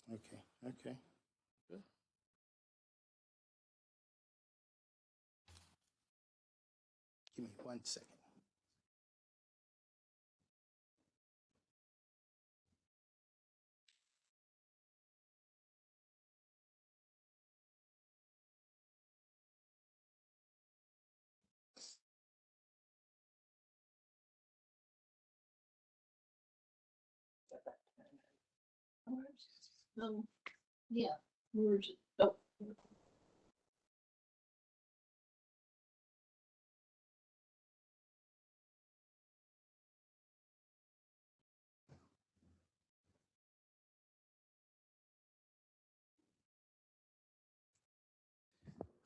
Okay, okay. Good. Give me 1 second. Yeah. Where's it? Oh.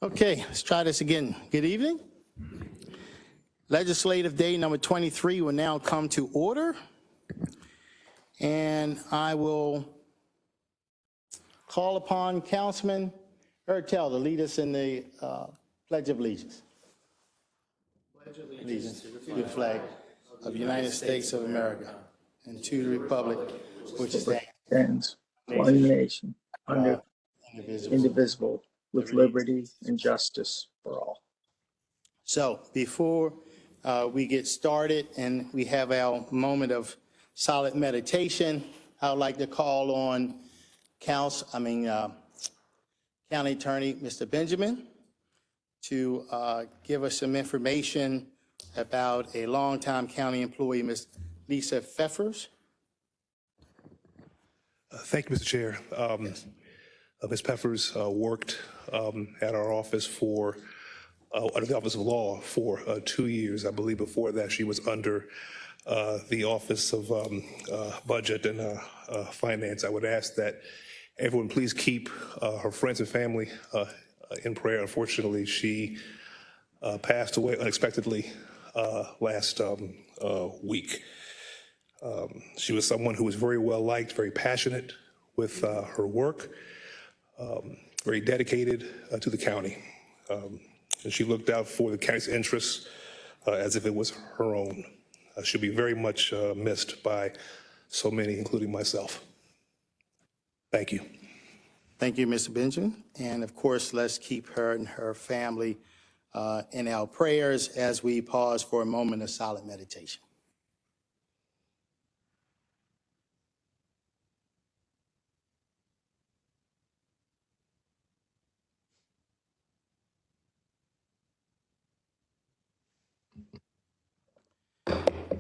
Okay, let's try this again. Good evening. Legislative Day number 23 will now come to order. And I will call upon Councilman Ertel to lead us in the Pledge of Allegiance. Allegiance to the flag of the United States of America and to the republic which stands one nation under indivisible. indivisible with liberty and justice for all. So before we get started and we have our moment of solid meditation, I would like to call on County Attorney Mr. Benjamin to give us some information about a longtime county employee, Ms. Lisa Pfeffers. Thank you, Mr. Chair. Ms. Pfeffers worked at our office under the Office of Law for 2 years. I believe before that she was under the Office of Budget and Finance. I would ask that everyone please keep her friends and family in prayer. Unfortunately, she passed away unexpectedly last week. She was someone who was very well liked, very passionate with her work, very dedicated to the county. And she looked out for the county's interests as if it was her own. She'll be very much missed by so many, including myself. Thank you. Thank you, Mr. Benjamin. And of course, let's keep her and her family in our prayers as we pause for a moment of solid meditation.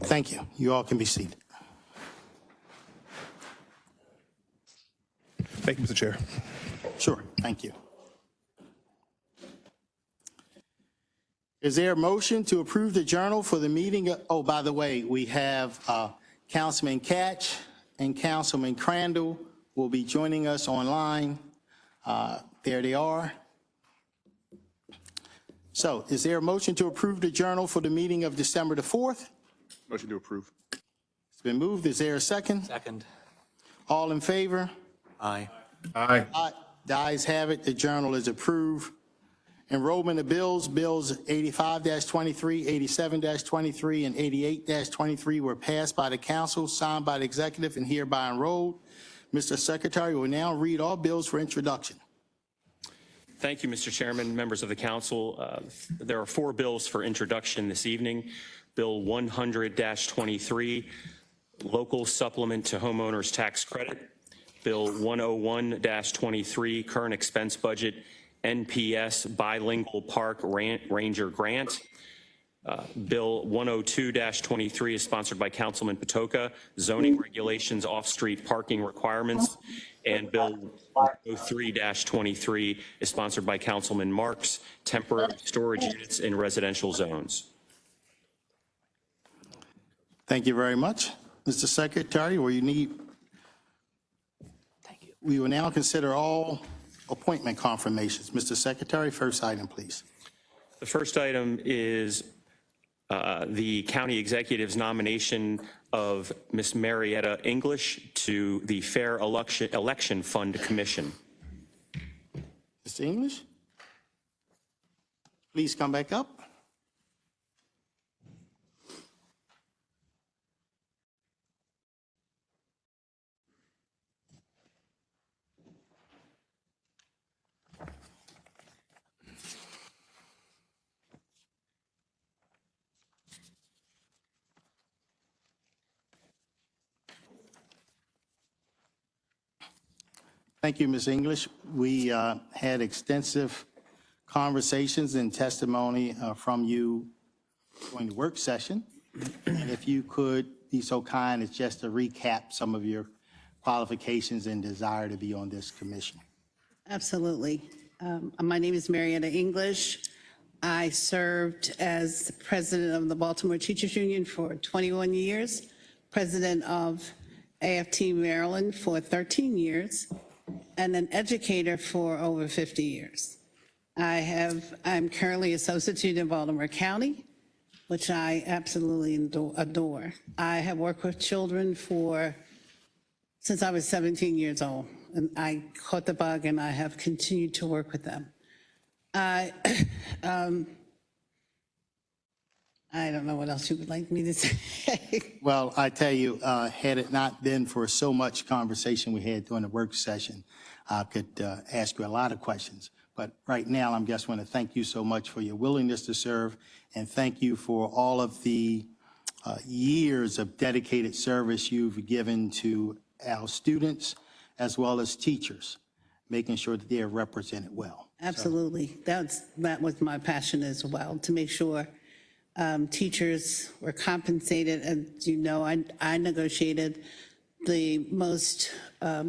Thank you. You all can be seated. Thank you, Mr. Chair. Sure. Thank you. Is there a motion to approve the journal for the meeting? Oh, by the way, we have Councilman Catch and Councilman Crandall will be joining us online. There they are. So is there a motion to approve the journal for the meeting of December the 4th? Motion to approve. It's been moved. Is there a second? Second. All in favor? Aye. Aye. Aye. The ayes have it. The journal is approved. Enrollment of bills, bills 85-23, 87-23, and 88-23 were passed by the council, signed by the executive, and hereby enrolled. Mr. Secretary will now read all bills for introduction. Thank you, Mr. Chairman, members of the council. There are 4 bills for introduction this evening. Bill 100-23, local supplement to homeowners tax credit. Bill 101-23, current expense budget, NPS bilingual park ranger grant. Bill 102-23 is sponsored by Councilman Patoka, zoning regulations, off-street parking requirements. And Bill 103-23 is sponsored by Councilman Marks, temporary storage units in residential zones. Thank you very much. Mr. Secretary, we will now consider all appointment confirmations. Mr. Secretary, first item, please. The first item is the county executive's nomination of Ms. Marietta English to the Fair Election Fund Commission. Mr. English, please come back up. Thank you, Ms. English. We had extensive conversations and testimony from you during the work session. And if you could be so kind as just to recap some of your qualifications and desire to be on this commission. Absolutely. My name is Marietta English. I served as president of the Baltimore Teachers Union for 21 years, president of AFT Maryland for 13 years, and an educator for over 50 years. I'm currently associate in Baltimore County, which I absolutely adore. I have worked with children since I was 17 years old, and I caught the bug and I have continued to work with them. I don't know what else you would like me to say. Well, I tell you, had it not been for so much conversation we had during the work session, I could ask you a lot of questions. But right now, I'm just want to thank you so much for your willingness to serve, and thank you for all of the years of dedicated service you've given to our students as well as teachers, making sure that they are represented well. Absolutely. That was my passion as well, to make sure teachers were compensated. As you know, I negotiated the most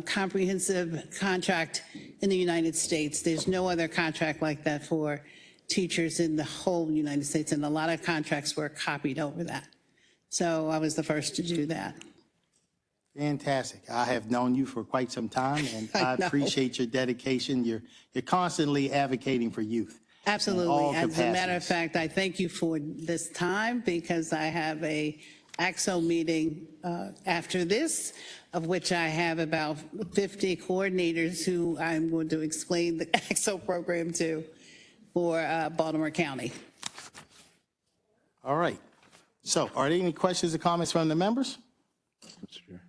comprehensive contract in the United States. There's no other contract like that for teachers in the whole United States, and a lot of contracts were copied over that. So I was the first to do that. Fantastic. I have known you for quite some time, and I appreciate your dedication. You're constantly advocating for youth. Absolutely. As a matter of fact, I thank you for this time, because I have a AXO meeting after this, of which I have about 50 coordinators who I'm going to explain the AXO program to for Baltimore County. All right. So are there any questions or comments from the members? Mr. Chair.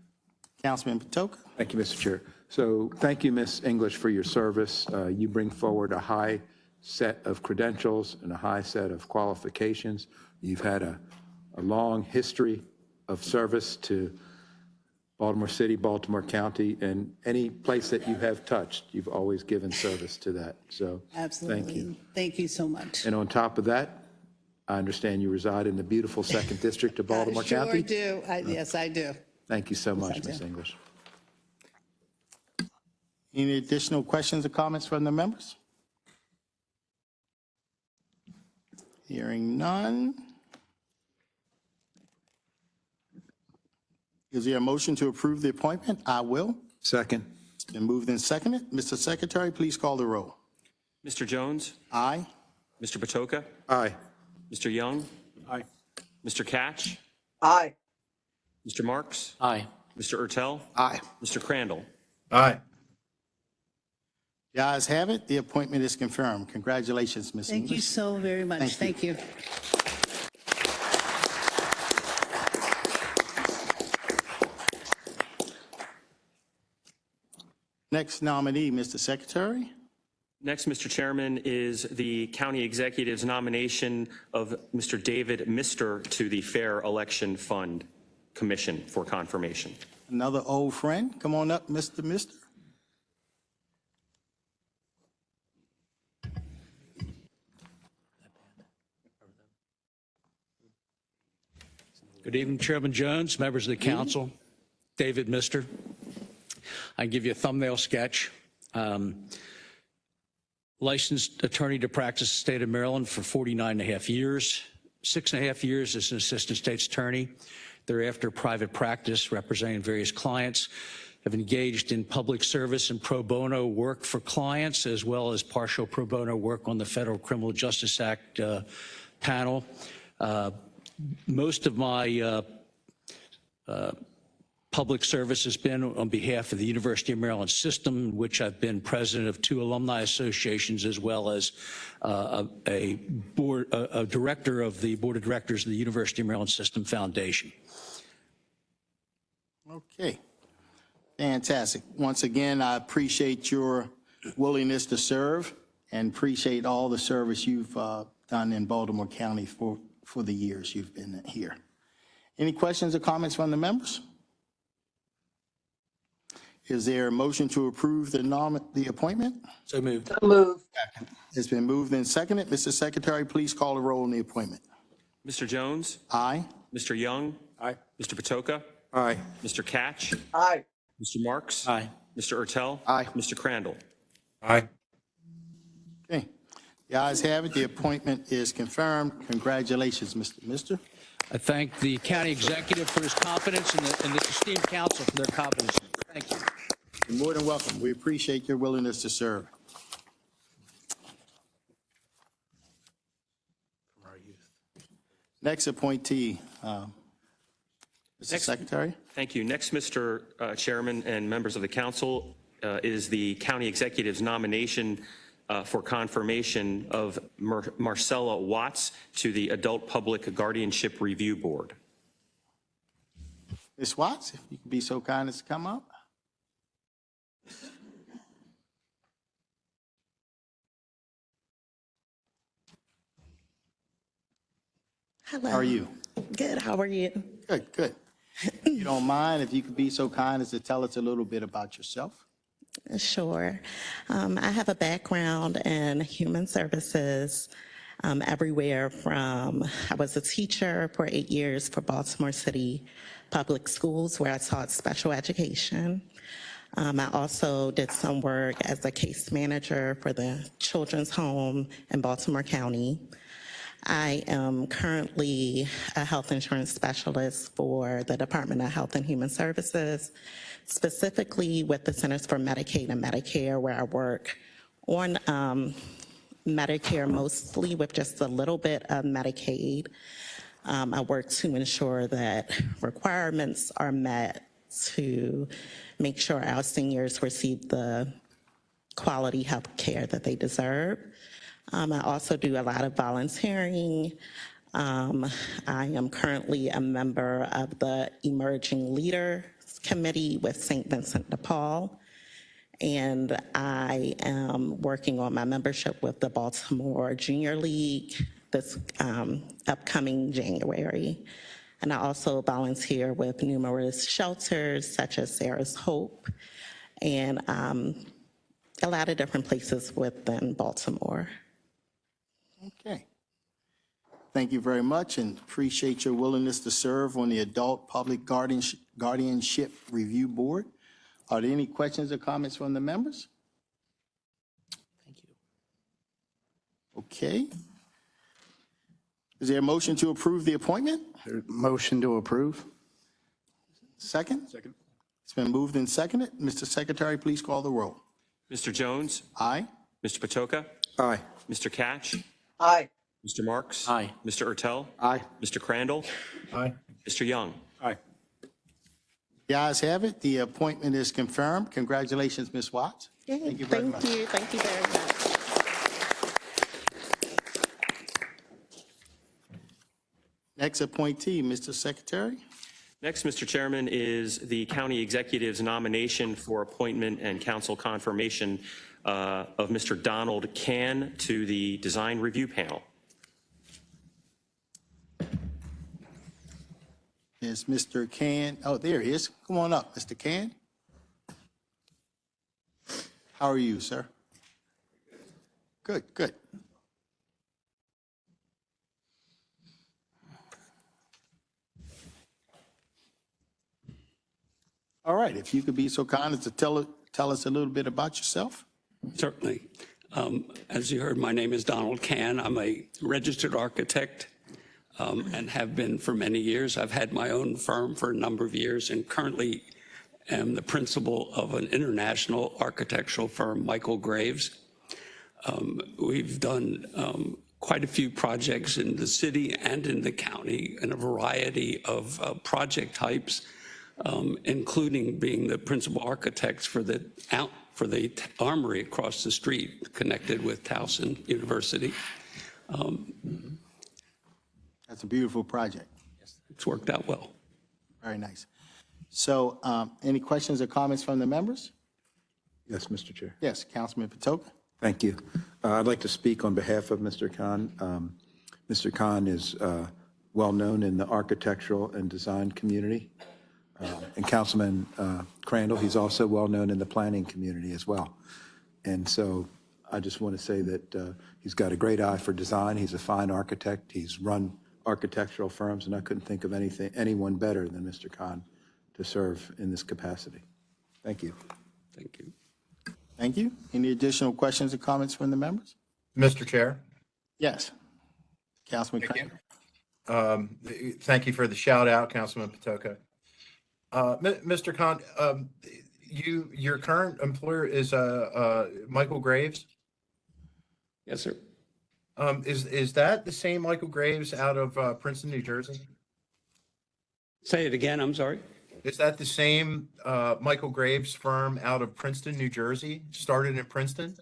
Councilman Patoka? Thank you, Mr. Chair. So thank you, Ms. English, for your service. You bring forward a high set of credentials and a high set of qualifications. You've had a long history of service to Baltimore City, Baltimore County, and any place that you have touched, you've always given service to that. So Absolutely. thank you. Thank you so much. And on top of that, I understand you reside in the beautiful 2nd District of Baltimore County. I sure do. Yes, I do. Thank you so much, Yes, I Ms. do. English. Any additional questions or comments from the members? Hearing none. Is there a motion to approve the appointment? I will. Second. It's been moved and seconded. Mr. Secretary, please call the roll. Mr. Jones? Aye. Mr. Patoka? Aye. Mr. Young? Aye. Mr. Catch? Aye. Mr. Marks? Aye. Mr. Ertel? Aye. Mr. Crandall? Aye. The ayes have it. The appointment is confirmed. Congratulations, Ms. Thank you English. so very much. Thank you. Thank you. Next nominee, Mr. Secretary. Next, Mr. Chairman, is the county executive's nomination of Mr. David Mister to the Fair Election Fund Commission for confirmation. Another old friend. Come on up, Mr. Mister. Good evening, Chairman Jones, members of the council, David Mister. I can give you a thumbnail sketch. Licensed attorney to practice the state of Maryland for 49 and a half years, 6.5 years as an assistant state's attorney. Thereafter, private practice representing various clients. Have engaged in public service and pro bono work for clients, as well as partial pro bono work on the Federal Criminal Justice Act panel. Most of my public service has been on behalf of the University of Maryland system, in which I've been president of 2 alumni associations, as well as a director of the board of directors of the University of Maryland System Foundation. Okay. Fantastic. Once again, I appreciate your willingness to serve and appreciate all the service you've done in Baltimore County for the years you've been here. Any questions or comments from the members? Is there a motion to approve the appointment? So moved. So moved. It's been moved and seconded. Mr. Secretary, please call the roll on the appointment. Mr. Jones? Aye. Mr. Young? Aye. Mr. Patoka? Aye. Mr. Catch? Aye. Mr. Marks? Aye. Mr. Ertel? Aye. Mr. Crandall? Aye. Okay. The ayes have it. The appointment is confirmed. Congratulations, Mr. I thank the county executive for his confidence and the esteemed council for their confidence. Thank you. You're more than welcome. We appreciate your willingness to serve. Next appointee, Mr. Secretary. Thank you. Next, Mr. Chairman and members of the council, is the county executive's nomination for confirmation of Marcella Watts to the Adult Public Guardianship Review Board. Ms. Watts, if you could be so kind as to come up. Hello. How are you? Good. How are you? Good, good. If you don't mind, if you could be so kind as to tell us a little bit about yourself. Sure. I have a background in human services everywhere from, I was a teacher for 8 years for Baltimore City Public Schools where I taught special education. I also did some work as a case manager for the Children's Home in Baltimore County. I am currently a health insurance specialist for the Department of Health and Human Services, specifically with the Centers for Medicaid and Medicare, where I work on Medicare mostly with just a little bit of Medicaid. I work to ensure that requirements are met to make sure our seniors receive the quality health care that they deserve. I also do a lot of volunteering. I am currently a member of the Emerging Leaders Committee with St. Vincent de Paul, and I am working on my membership with the Baltimore Junior League this upcoming January. And I also volunteer with numerous shelters such as Sarah's Hope and a lot of different places within Baltimore. Okay. Thank you very much and appreciate your willingness to serve on the Adult Public Guardianship Review Board. Are there any questions or comments from the members? Thank you. Okay. Is there a motion to approve the appointment? Motion to approve? Second? Second. It's been moved and seconded. Mr. Secretary, please call the roll. Mr. Jones? Aye. Mr. Patoka? Aye. Mr. Catch? Aye. Mr. Marks? Aye. Mr. Ertel? Aye. Mr. Crandall? Aye. Mr. Young? Aye. The ayes have it. The appointment is confirmed. Congratulations, Ms. Watts. Yay, Thank you very much. Thank you very much. Next appointee, Mr. Secretary. Next, Mr. Chairman, is the county executive's nomination for appointment and council confirmation of Mr. Donald Can to the Design Review Panel. Is Mr. Can, oh, there he is. Come on up, Mr. Can. How are you, sir? Good, good. All right, if you could be so kind as to tell us a little bit about yourself. Certainly. As you heard, my name is Donald Can. I'm a registered architect and have been for many years. I've had my own firm for a number of years and currently am the principal of an international architectural firm, Michael Graves. We've done quite a few projects in the city and in the county in a variety of project types, including being the principal architects for the armory across the street connected with Towson University. That's a beautiful project. It's worked out well. Very nice. So any questions or comments from the members? Yes, Mr. Chair. Yes, Councilman Patoka. Thank you. I'd like to speak on behalf of Mr. Khan. Mr. Khan is well-known in the architectural and design community. And Councilman Crandall, he's also well-known in the planning community as well. And so I just want to say that he's got a great eye for design. He's a fine architect. He's run architectural firms, and I couldn't think of anyone better than Mr. Khan to serve in this capacity. Thank you. Thank you. Thank you. Any additional questions or comments from the members? Mr. Chair. Yes. Councilman Crandall. Thank you for the shout out, Councilman Patoka. Mr. Khan, your current employer is Michael Graves. Yes, sir. Is that the same Michael Graves out of Princeton, New Jersey? Say it again, I'm sorry. Is that the same Michael Graves firm out of Princeton, New Jersey? Started in Princeton?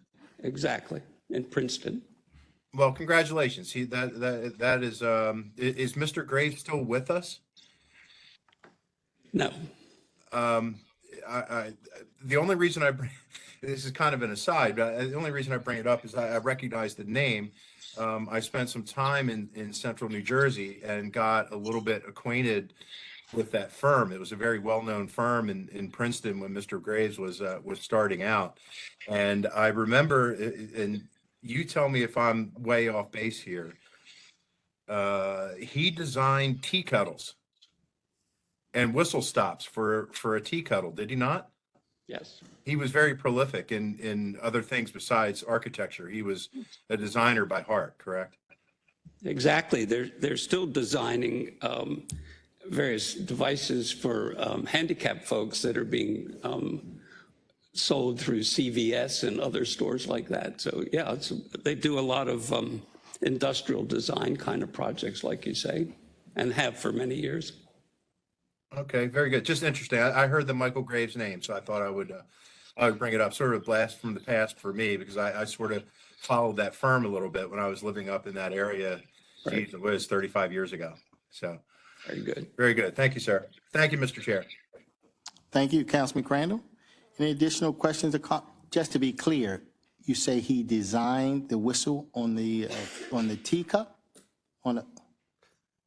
Exactly, in Princeton. Well, congratulations. That is Mr. Graves still with us? No. The only reason I bring, this is kind of an aside, but the only reason I bring it up is I recognize the name. I spent some time in central New Jersey and got a little bit acquainted with that firm. It was a very well-known firm in Princeton when Mr. Graves was starting out. And I remember, and you tell me if I'm way off base here, he designed tea kettles and whistle stops for a tea kettle, did he not? Yes. He was very prolific in other things besides architecture. He was a designer by heart, correct? Exactly. They're still designing various devices for handicapped folks that are being sold through CVS and other stores like that. So yeah, they do a lot of industrial design kind of projects, like you say, and have for many years. Okay, very good. Just interesting. I heard the Michael Graves name, so I thought I would bring it up. Sort of a blast from the past for me, because I sort of followed that firm a little bit when I was living up in that area. Right. Geez, it was 35 years ago. So Very good. very good. Thank you, sir. Thank you, Mr. Chair. Thank you, Councilman Crandall. Any additional questions or just to be clear, you say he designed the whistle on the teacup?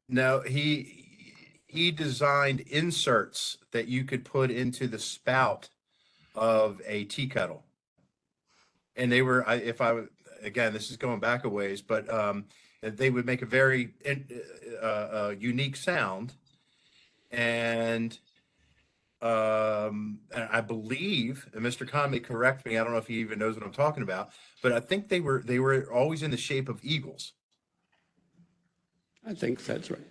No, he designed inserts that you could put into the spout of a tea kettle. And they were, again, this is going back a ways, but they would make a very unique sound. And I believe, and Mr. Khan may correct me, I don't know if he even knows what I'm talking about, but I think they were always in the shape of eagles. I think that's right.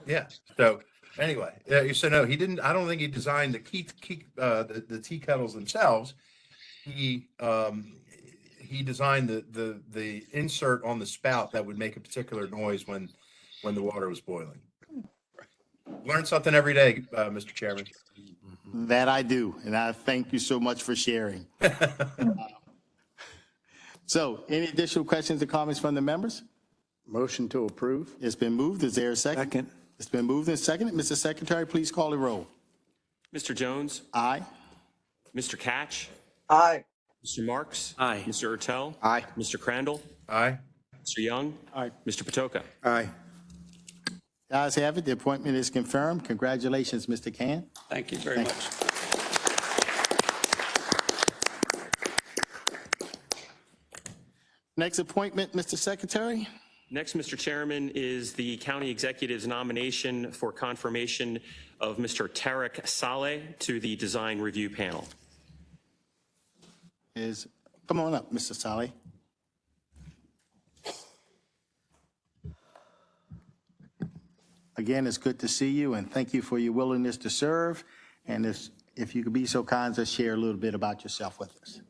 Yeah. So anyway, so no, he didn't. I don't think he designed the tea kettles themselves. He designed the insert on the spout that would make a particular noise when the water was boiling. Learn something every day, Mr. Chairman. That I do, and I thank you so much for sharing. So, any additional questions or comments from the members? Motion to approve? It's been moved. Is there a second? Second. It's been moved and seconded. Mr. Secretary, please call the roll. Mr. Jones, Aye. Mr. Catch, Aye. Mr. Marks. Aye. Mr. Ertel. Aye. Mr. Crandall, Aye. Mr. Young. Aye. Mr. Patoka. Aye. The ayes have it. The appointment is confirmed. Congratulations, Mr. Khan. Thank you very much. Next appointment, Mr. Secretary. Next, Mr. Chairman, is the county executive's nomination for confirmation of Mr. Tarek Saleh to the design review panel. Come on up, Mr. Saleh. Again, it's good to see you, and thank you for your willingness to serve. And if you could be so kind to share a little bit about yourself with us.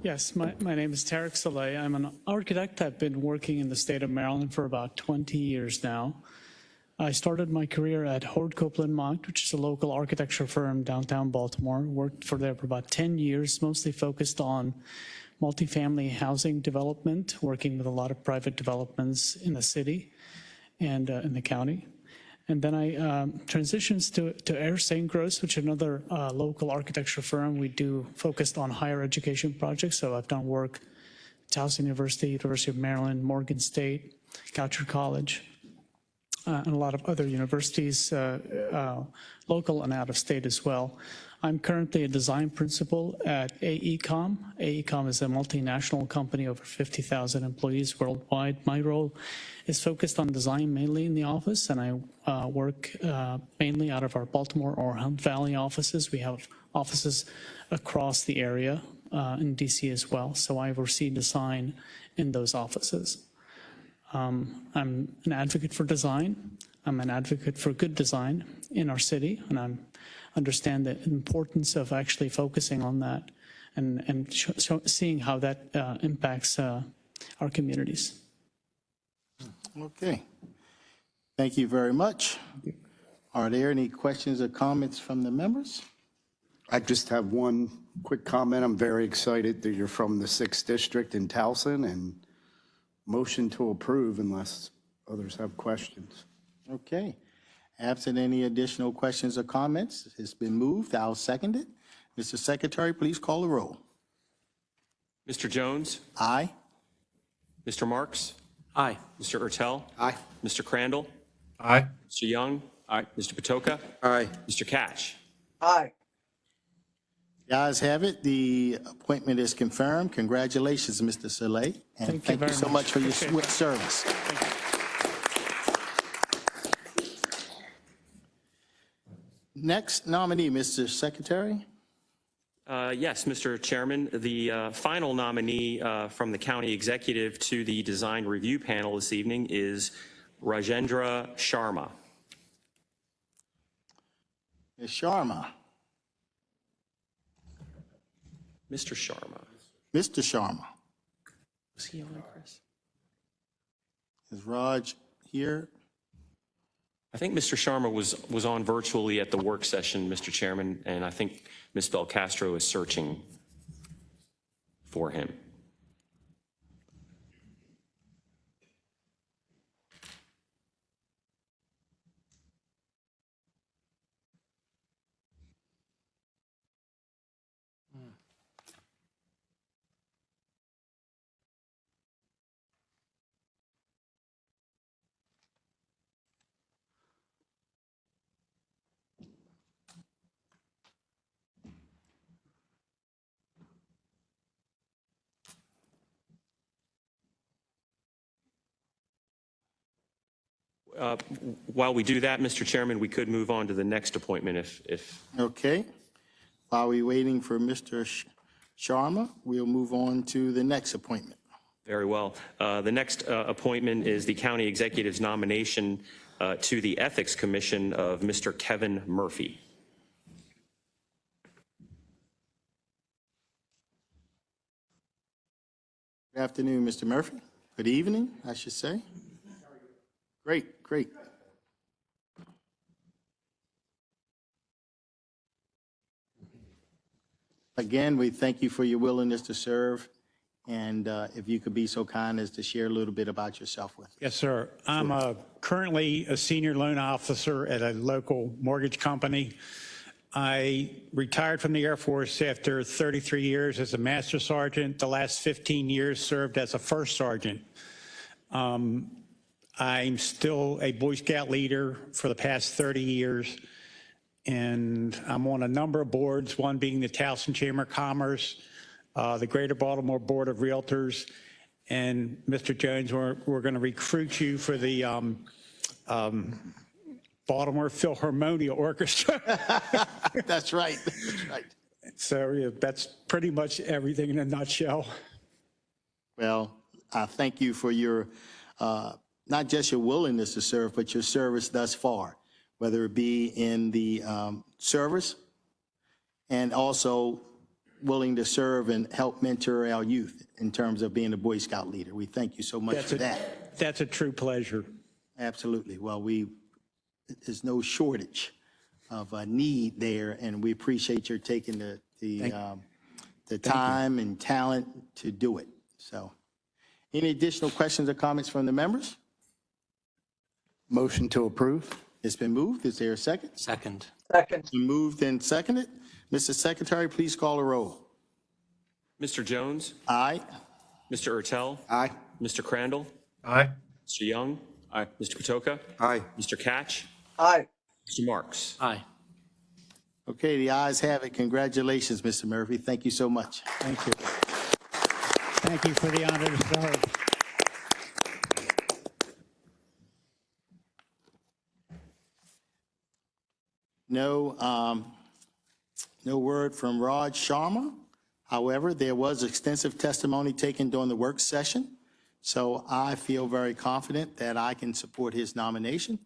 Yes, my name is Tarek Saleh. I'm an architect. I've been working in the state of Maryland for about 20 years now. I started my career at Horde Copeland Mott, which is a local architecture firm downtown Baltimore. Worked for there for about 10 years, mostly focused on multifamily housing development, working with a lot of private developments in the city and in the county. And then I transitioned to Air St. Gross, which is another local architecture firm. We do focused on higher education projects. So I've done work at Towson University, University of Maryland, Morgan State, Goucher College. and a lot of other universities, local and out of state as well. I'm currently a design principal at AECOM. AECOM is a multinational company, over 50,000 employees worldwide. My role is focused on design mainly in the office, and I work mainly out of our Baltimore or Hunt Valley offices. We have offices across the area in DC as well, so I oversee design in those offices. I'm an advocate for design. I'm an advocate for good design in our city, and I understand the importance of actually focusing on that and seeing how that impacts our communities. Okay. Thank you very much. Are there any questions or comments from the members? I just have one quick comment. I'm very excited that you're from the 6th District in Towson, and motion to approve unless others have questions. Okay. Absent any additional questions or comments, it's been moved. I'll second it. Mr. Secretary, please call the roll. Mr. Jones? Aye. Mr. Marks? Aye. Mr. Ertel? Aye. Mr. Crandall? Aye. Mr. Young? Aye. Mr. Patoka? Aye. Mr. Catch? Aye. The ayes have it. The appointment is confirmed. Congratulations, Mr. Soleil. And thank you so much for your swift service. Next nominee, Mr. Secretary. Yes, Mr. Chairman, the final nominee from the county executive to the design review panel this evening is Rajendra Sharma. Ms. Sharma. Mr. Sharma. Mr. Sharma. Was he on, Chris? Is Raj here? I think Mr. Sharma was on virtually at the work session, Mr. Chairman, and I think Ms. Belcastro is searching for him. While we do that, Mr. Chairman, we could move on to the next appointment if Okay. While we're waiting for Mr. Sharma, we'll move on to the next appointment. very well. The next appointment is the county executive's nomination to the Ethics Commission of Mr. Kevin Murphy. Good afternoon, Mr. Murphy. Good evening, I should say. Great, great. Again, we thank you for your willingness to serve, and if you could be so kind as to share a little bit about yourself with us. Yes, sir. I'm currently a senior loan officer at a local mortgage company. I retired from the Air Force after 33 years as a master sergeant. The last 15 years served as a first sergeant. I'm still a Boy Scout leader for the past 30 years, and I'm on a number of boards, one being the Towson Chamber of Commerce, the Greater Baltimore Board of Realtors, and Mr. Jones, we're going to recruit you for the Baltimore Philharmonic Orchestra. That's right, that's right. So yeah, that's pretty much everything in a nutshell. Well, I thank you for your, not just your willingness to serve, but your service thus far, whether it be in the service and also willing to serve and help mentor our youth in terms of being a Boy Scout leader. We thank you so much for that. That's a true pleasure. Absolutely. Well, there's no shortage of a need there, and we appreciate your taking the time and talent to do it. So, any additional questions or comments from the members? Motion to approve. It's been moved. Is there a second? Second. It's been moved and seconded. Mr. Secretary, please call the roll. Mr. Jones? Aye. Mr. Ertel? Aye. Mr. Crandall? Aye. Mr. Young? Aye. Mr. Patoka? Aye. Mr. Catch? Aye. Mr. Marks? Aye. Okay, the ayes have it. Congratulations, Mr. Murphy. Thank you so much. Thank you. Thank you for the honor to serve. No word from Raj Sharma. However, there was extensive testimony taken during the work session, so I feel very confident that I can support his nomination.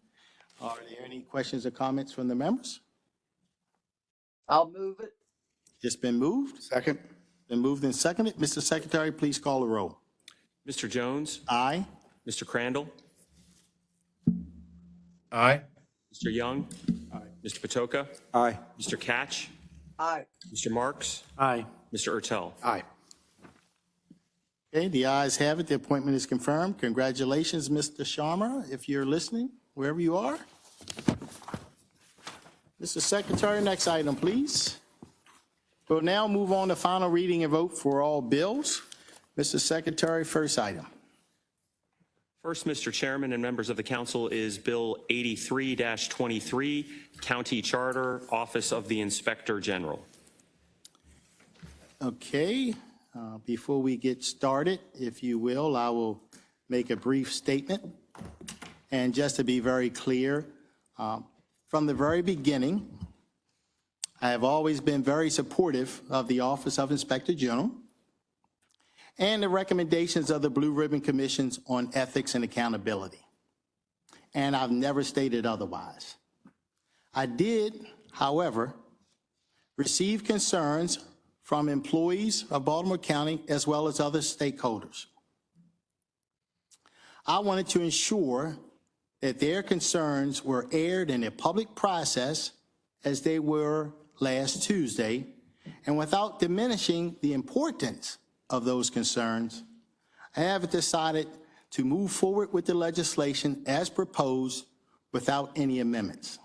Are there any questions or comments from the members? I'll move it. It's been moved. Second? Been moved and seconded. Mr. Secretary, please call the roll. Mr. Jones? Aye. Mr. Crandall? Aye. Mr. Young? Aye. Mr. Patoka? Aye. Mr. Catch? Aye. Mr. Marks? Aye. Mr. Ertel? Aye. Okay, the ayes have it. The appointment is confirmed. Congratulations, Mr. Sharma, if you're listening, wherever you are. Mr. Secretary, next item, please. We'll now move on to final reading and vote for all bills. Mr. Secretary, first item. First, Mr. Chairman and members of the council, is Bill 83-23, County Charter, Office of the Inspector General. Okay, before we get started, if you will, I will make a brief statement. And just to be very clear, from the very beginning, I have always been very supportive of the Office of Inspector General and the recommendations of the Blue Ribbon Commissions on ethics and accountability. And I've never stated otherwise. I did, however, receive concerns from employees of Baltimore County as well as other stakeholders. I wanted to ensure that their concerns were aired in a public process as they were last Tuesday, and without diminishing the importance of those concerns, I have decided to move forward with the legislation as proposed without any amendments.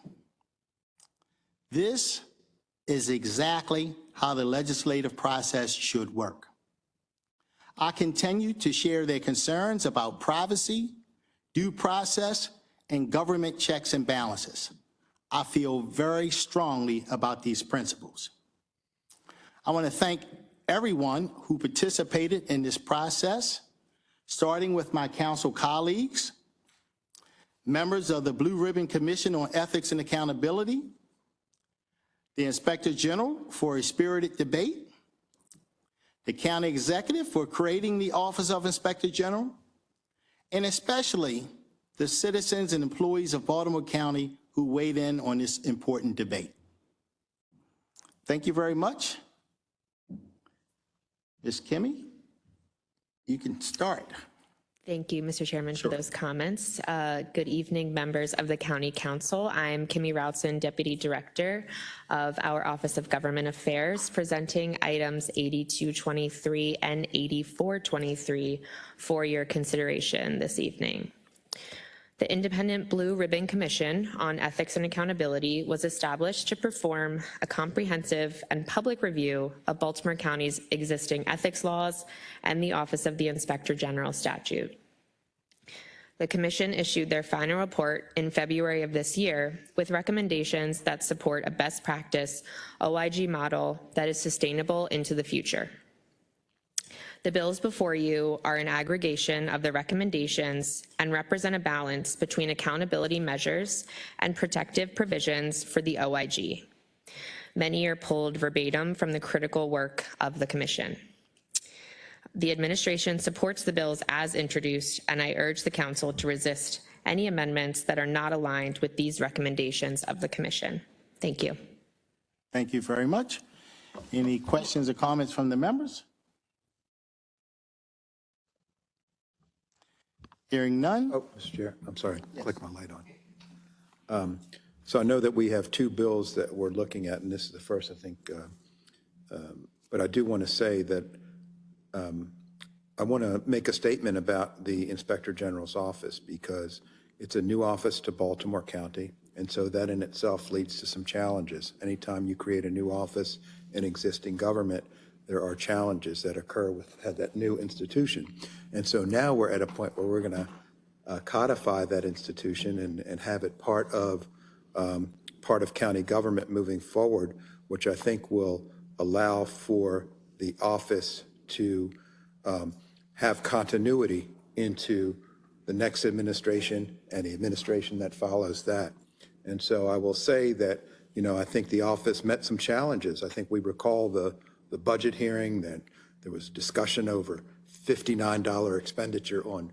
This is exactly how the legislative process should work. I continue to share their concerns about privacy, due process, and government checks and balances. I feel very strongly about these principles. I want to thank everyone who participated in this process, starting with my council colleagues, members of the Blue Ribbon Commission on Ethics and Accountability, the Inspector General for a spirited debate, the County Executive for creating the Office of Inspector General, and especially the citizens and employees of Baltimore County who weighed in on this important debate. Thank you very much. Ms. Kimmy, you can start. Thank you, Mr. Chairman, for those comments. Good evening, members of the County Council. I'm Kimmy Routson, Deputy Director of our Office of Government Affairs, presenting items 8223 and 8423 for your consideration this evening. The Independent Blue Ribbon Commission on Ethics and Accountability was established to perform a comprehensive and public review of Baltimore County's existing ethics laws and the Office of the Inspector General statute. The commission issued their final report in February of this year with recommendations that support a best practice OIG model that is sustainable into the future. The bills before you are an aggregation of the recommendations and represent a balance between accountability measures and protective provisions for the OIG. Many are pulled verbatim from the critical work of the commission. The administration supports the bills as introduced, and I urge the council to resist any amendments that are not aligned with these recommendations of the commission. Thank you. Thank you very much. Any questions or comments from the members? Hearing none. Oh, Mr. Chair, I'm sorry, click my light on. So I know that we have two bills that we're looking at, and this is the first, I think, but I do want to say that I want to make a statement about the Inspector General's office because it's a new office to Baltimore County, and so that in itself leads to some challenges. Anytime you create a new office in existing government, there are challenges that occur with that new institution. And so now we're at a point where we're going to codify that institution and have it part of county government moving forward, which I think will allow for the office to have continuity into the next administration and the administration that follows that. And so I will say that, I think the office met some challenges. I think we recall the budget hearing, that there was discussion over $59 expenditure on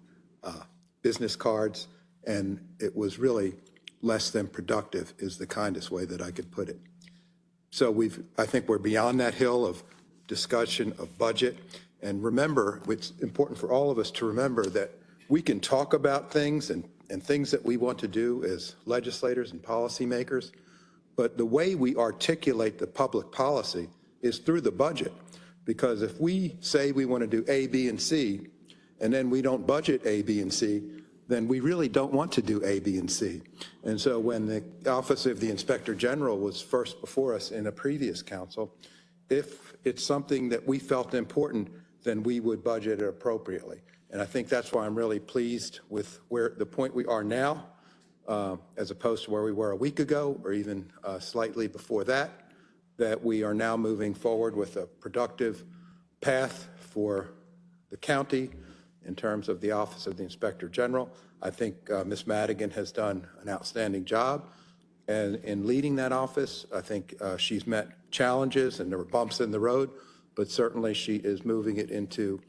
business cards, and it was really less than productive, is the kindest way that I could put it. So I think we're beyond that hill of discussion of budget. And remember, it's important for all of us to remember that we can talk about things and things that we want to do as legislators and policymakers, but the way we articulate the public policy is through the budget. Because if we say we want to do A, B, and C, and then we don't budget A, B, and C, then we really don't want to do A, B, and C. And so when the Office of the Inspector General was first before us in a previous council, if it's something that we felt important, then we would budget it appropriately. And I think that's why I'm really pleased with where the point we are now, as opposed to where we were a week ago or even slightly before that we are now moving forward with a productive path for the county in terms of the Office of the Inspector General. I think Ms. Madigan has done an outstanding job and in leading that office. I think she's met challenges and there were bumps in the road, but certainly she is moving it into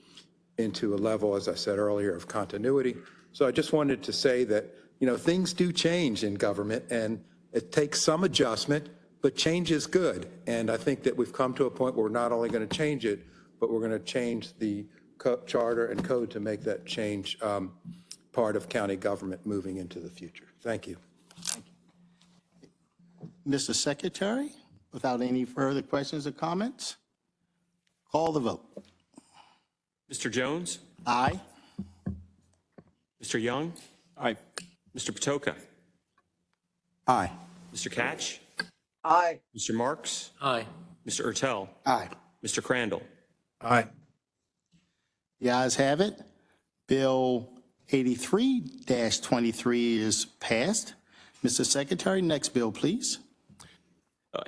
a level, as I said earlier, of continuity. So I just wanted to say that, things do change in government and it takes some adjustment, but change is good. And I think that we've come to a point where we're not only going to change it, but we're going to change the charter and code to make that change part of county government moving into the future. Thank you. Mr. Secretary, without any further questions or comments, call the vote. Mr. Jones? Aye. Mr. Young? Aye. Mr. Patoka? Aye. Mr. Catch? Aye. Mr. Marks? Aye. Mr. Ertel? Aye. Mr. Crandall? Aye. The ayes have it. Bill 83-23 is passed. Mr. Secretary, next bill, please.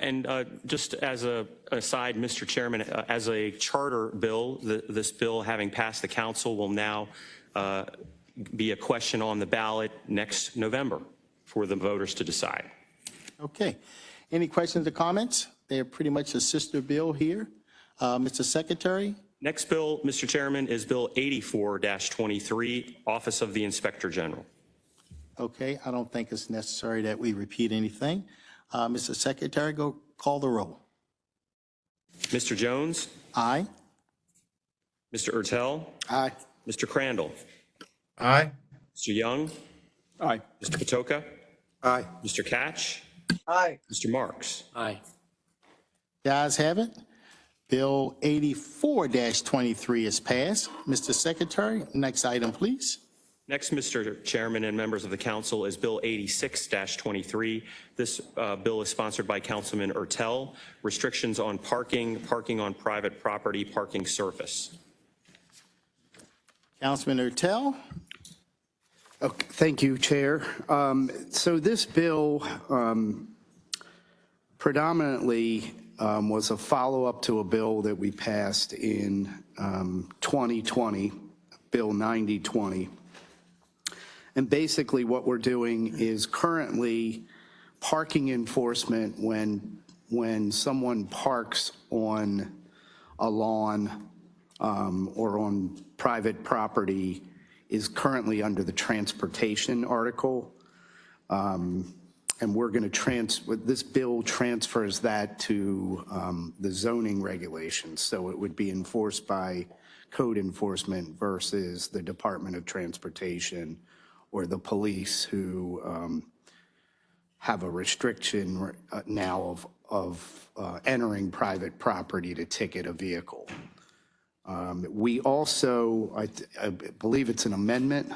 And just as a aside, Mr. Chairman, as a charter bill, this bill having passed the council will now be a question on the ballot next November for the voters to decide. Okay. Any questions or comments? They're pretty much a sister bill here. Mr. Secretary? Next bill, Mr. Chairman, is Bill 84-23, Office of the Inspector General. Okay, I don't think it's necessary that we repeat anything. Mr. Secretary, go call the roll. Mr. Jones? Aye. Mr. Ertel? Aye. Mr. Crandall? Aye. Mr. Young? Aye. Mr. Patoka? Aye. Mr. Catch? Aye. Mr. Marks? Aye. The ayes have it. Bill 84-23 is passed. Mr. Secretary, next item, please. Next, Mr. Chairman and members of the council, is Bill 86-23. This bill is sponsored by Councilman Ertel. Restrictions on parking on private property, parking surface. Councilman Ertel? Okay, thank you, Chair. So this bill predominantly was a follow-up to a bill that we passed in 2020, Bill 9020. And basically what we're doing is currently parking enforcement when someone parks on a lawn or on private property is currently under the transportation article. And we're going to this bill transfers that to the zoning regulations. So it would be enforced by code enforcement versus the Department of Transportation or the police, who have a restriction now of entering private property to ticket a vehicle. We also, I believe it's an amendment.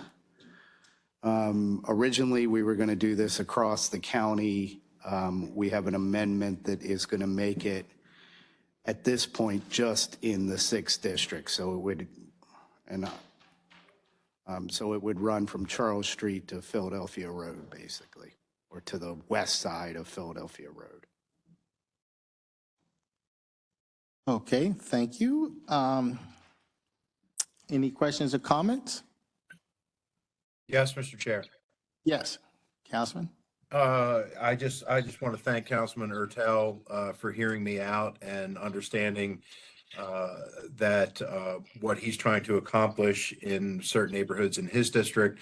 Originally, we were going to do this across the county. We have an amendment that is going to make it, at this point, just in the 6th district. So it would, and So it would run from Charles Street to Philadelphia Road, basically, or to the west side of Philadelphia Road. Okay, thank you. Any questions or comments? Yes, Mr. Chair. Yes, Councilman? I just want to thank Councilman Ertel for hearing me out and understanding that what he's trying to accomplish in certain neighborhoods in his district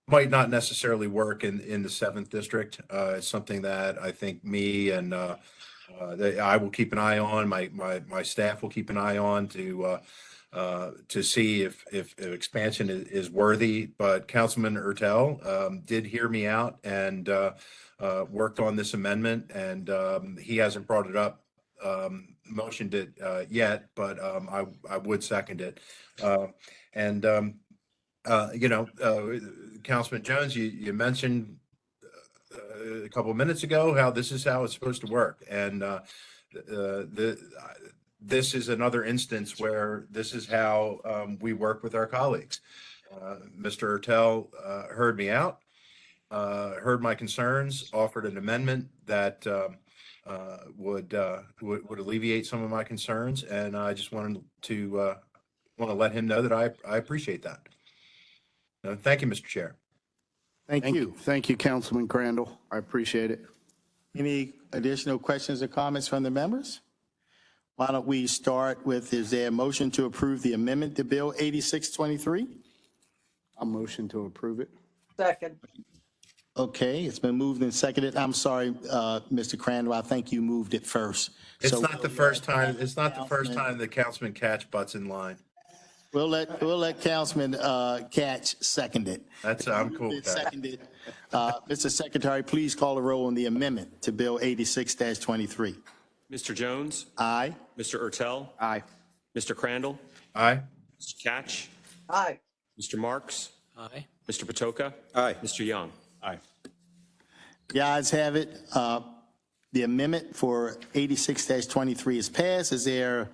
might not necessarily work in the 7th district. It's something that I think me and that I will keep an eye on, my staff will keep an eye on to see if expansion is worthy. But Councilman Ertel did hear me out and worked on this amendment, and he hasn't brought it up, motioned it yet, but I would second it. Councilman Jones, you mentioned a couple of minutes ago how this is how it's supposed to work, and this is another instance where this is how we work with our colleagues. Mr. Ertel heard me out, heard my concerns, offered an amendment that would alleviate some of my concerns, and I just wanted to let him know that I appreciate that. Thank you, Mr. Chair. Thank you. Thank you, Councilman Crandall. I appreciate it. Any additional questions or comments from the members? Why don't we start with, is there a motion to approve the amendment to Bill 8623? I'll motion to approve it. Second. Okay, it's been moved and seconded. I'm sorry, Mr. Crandall, I think you moved it first. It's So not the first time. It's not the first time that Councilman Catch butts in line. We'll let Councilman Catch second it. I'm cool with It's that. seconded. Mr. Secretary, please call the roll on the amendment to Bill 86-23. Mr. Jones? Aye. Mr. Ertel? Aye. Mr. Crandall? Aye. Mr. Catch? Aye. Mr. Marks? Aye. Mr. Patoka? Aye. Mr. Young? Aye. The ayes have it. The amendment for 86-23 is passed. Is there a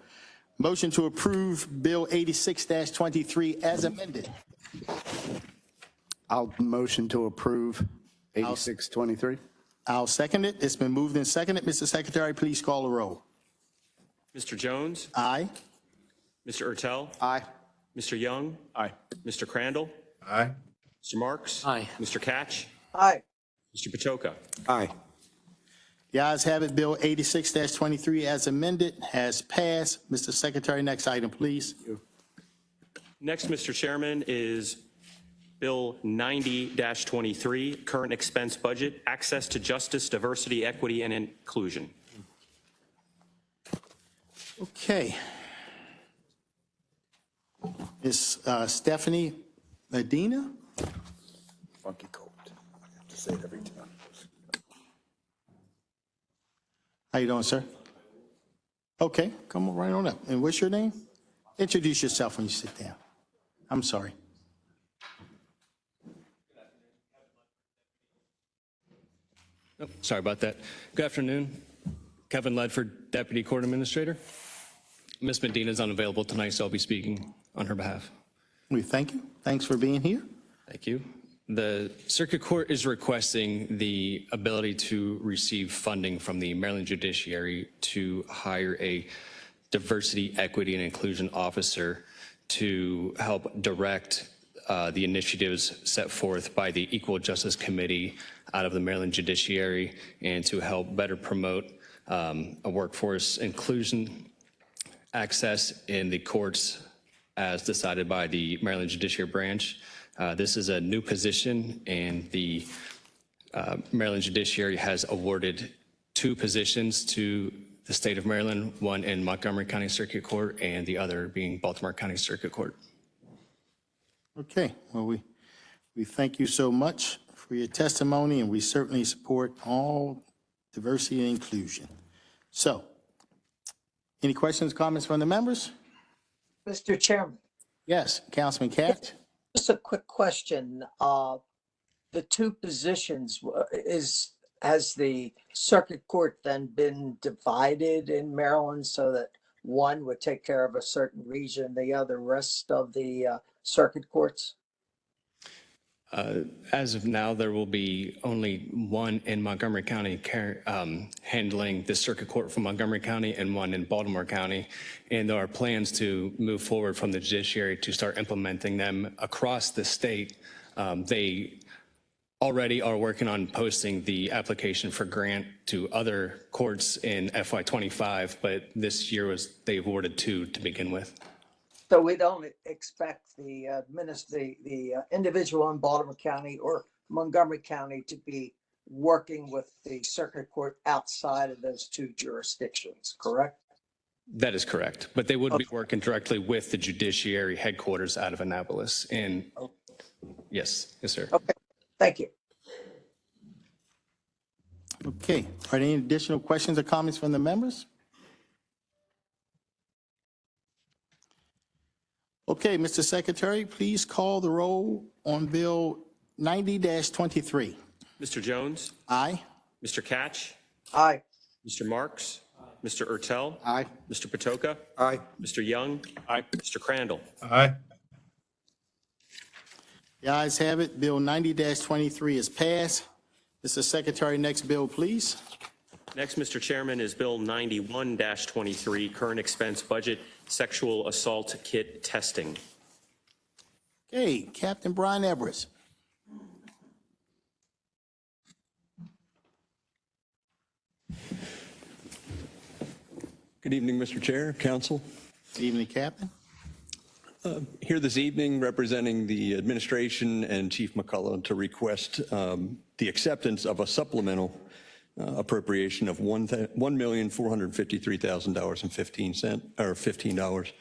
motion to approve Bill 86-23 as amended? I'll motion to approve 8623. I'll second it. It's been moved and seconded. Mr. Secretary, please call the roll. Mr. Jones? Aye. Mr. Ertel? Aye. Mr. Young? Aye. Mr. Crandall? Aye. Mr. Marks? Aye. Mr. Catch? Aye. Mr. Patoka? Aye. The ayes have it. Bill 86-23 as amended has passed. Mr. Secretary, next item, please. Next, Mr. Chairman, is Bill 90-23, Current Expense Budget, Access to Justice, Diversity, Equity, and Inclusion. Okay. Ms. Stephanie Medina? Funky cold. I have to say it every time. How you doing, sir? Okay, come on right on up. And what's your name? Introduce yourself when you sit down. I'm sorry. Oh, sorry about that. Good afternoon. Kevin Ledford, Deputy Court Administrator. Ms. Medina is unavailable tonight, so I'll be speaking on her behalf. We thank you. Thanks for being here. Thank you. The Circuit Court is requesting the ability to receive funding from the Maryland Judiciary to hire a diversity, equity, and inclusion officer to help direct the initiatives set forth by the Equal Justice Committee out of the Maryland Judiciary and to help better promote a workforce inclusion access in the courts as decided by the Maryland Judiciary Branch. This is a new position, and the Maryland Judiciary has awarded 2 positions to the state of Maryland, one in Montgomery County Circuit Court and the other being Baltimore County Circuit Court. Okay, well, we thank you so much for your testimony, and we certainly support all diversity and inclusion. So, any questions, comments from the members? Mr. Chairman, Yes, Councilman Catch? just a quick question. The 2 positions, has the circuit court then been divided in Maryland so that one would take care of a certain region, the other rest of the circuit courts? As of now, there will be only one in Montgomery County handling the circuit court from Montgomery County and one in Baltimore County. And there are plans to move forward from the judiciary to start implementing them across the state. They already are working on posting the application for grant to other courts in FY25, but this year they awarded 2 to begin with. So we don't expect the individual in Baltimore County or Montgomery County to be working with the circuit court outside of those 2 jurisdictions, correct? That is correct, but they would be working directly with the judiciary headquarters out of Annapolis. And yes, sir. Okay, thank you. Okay, are there any additional questions or comments from the members? Okay, Mr. Secretary, please call the roll on Bill 90-23. Mr. Jones? Aye. Mr. Catch? Aye. Mr. Marks? Mr. Ertel? Aye. Mr. Patoka? Aye. Mr. Young? Aye. Mr. Crandall? Aye. The ayes have it. Bill 90-23 is passed. Mr. Secretary, next bill, please. Next, Mr. Chairman, is Bill 91-23, Current Expense Budget, Sexual Assault Kit Testing. Okay, Captain Brian Everest. Good evening, Mr. Chair, Council. Good evening, Captain. Here this evening representing the administration and Chief McCullough to request the acceptance of a supplemental appropriation of $1,453,015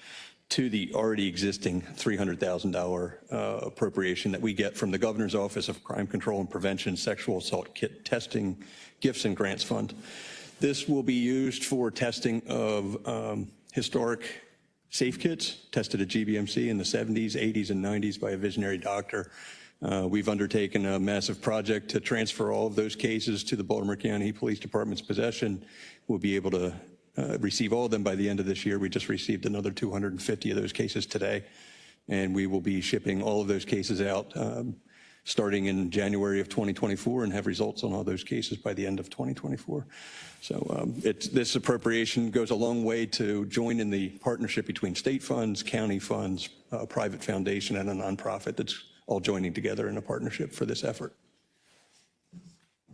to the already existing $300,000 appropriation that we get from the Governor's Office of Crime Control and Prevention Sexual Assault Kit Testing Gifts and Grants Fund. This will be used for testing of historic safe kits tested at GBMC in the 70s, 80s, and 90s by a visionary doctor. We've undertaken a massive project to transfer all of those cases to the Baltimore County Police Department's possession. We'll be able to receive all of them by the end of this year. We just received another 250 of those cases today, and we will be shipping all of those cases out starting in January of 2024 and have results on all those cases by the end of 2024. So this appropriation goes a long way to join in the partnership between state funds, county funds, private foundation, and a nonprofit that's all joining together in a partnership for this effort.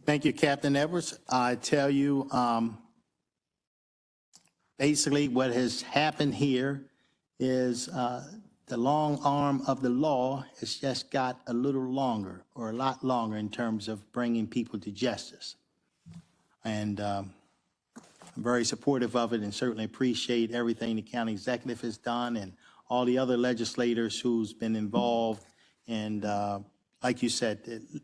Thank you, Captain Everest. I tell you, basically what has happened here is the long arm of the law has just got a little longer, or a lot longer, in terms of bringing people to justice. And I'm very supportive of it and certainly appreciate everything the county executive has done and all the other legislators who's been involved. And like you said, the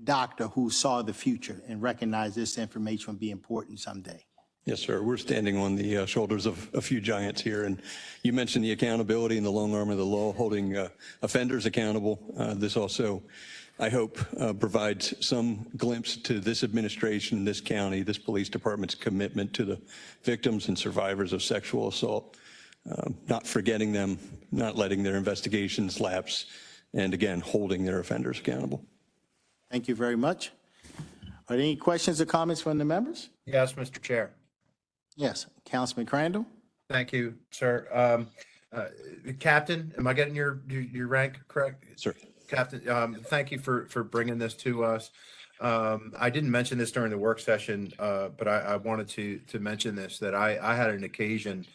doctor who saw the future and recognized this information would be important someday. Yes, sir. We're standing on the shoulders of a few giants here. And you mentioned the accountability and the long arm of the law holding offenders accountable. This also, I hope, provides some glimpse to this administration, this county, this police department's commitment to the victims and survivors of sexual assault, not forgetting them, not letting their investigations lapse, and again, holding their offenders accountable. Thank you very much. Are there any questions or comments from the members? Yes, Mr. Chair. Yes, Councilman Crandall. Thank you, sir. Captain, am I getting your rank correct? Sir. Captain, thank you for bringing this to us. I didn't mention this during the work session, but I wanted to mention this, that I had an occasion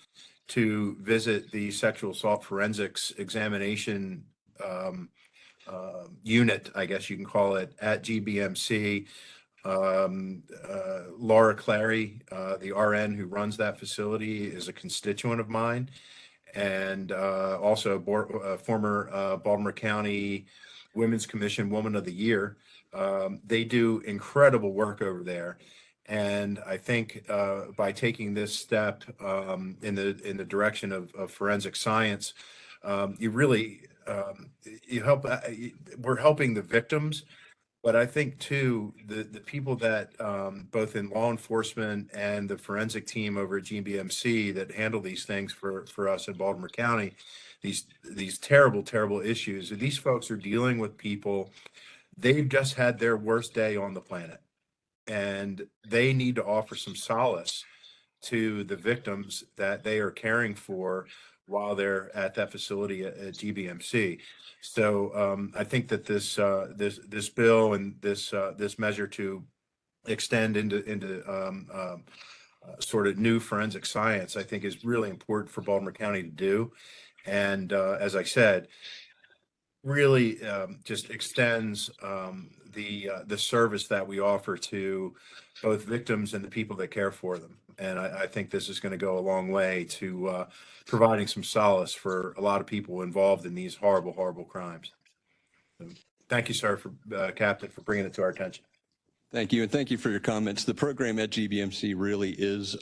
to visit the sexual assault forensics examination unit, I guess you can call it, at GBMC. Laura Clary, the RN who runs that facility, is a constituent of mine, and also a former Baltimore County Women's Commission Woman of the Year. They do incredible work over there. And I think by taking this step in the direction of forensic science, you really, we're helping the victims, But I think too, the people that, both in law enforcement and the forensic team over at GBMC that handle these things for us in Baltimore County, these terrible, terrible issues, these folks are dealing with people, they've just had their worst day on the planet. And they need to offer some solace to the victims that they are caring for while they're at that facility at GBMC. So I think that this bill and this measure to extend into sort of new forensic science, I think is really important for Baltimore County to do. And as I said, really just extends the service that we offer to both victims and the people that care for them. And I think this is going to go a long way to providing some solace for a lot of people involved in these horrible, horrible crimes. So, thank you, sir, Captain, for bringing it to our attention. Thank you, and thank you for your comments. The program at GBMC really is,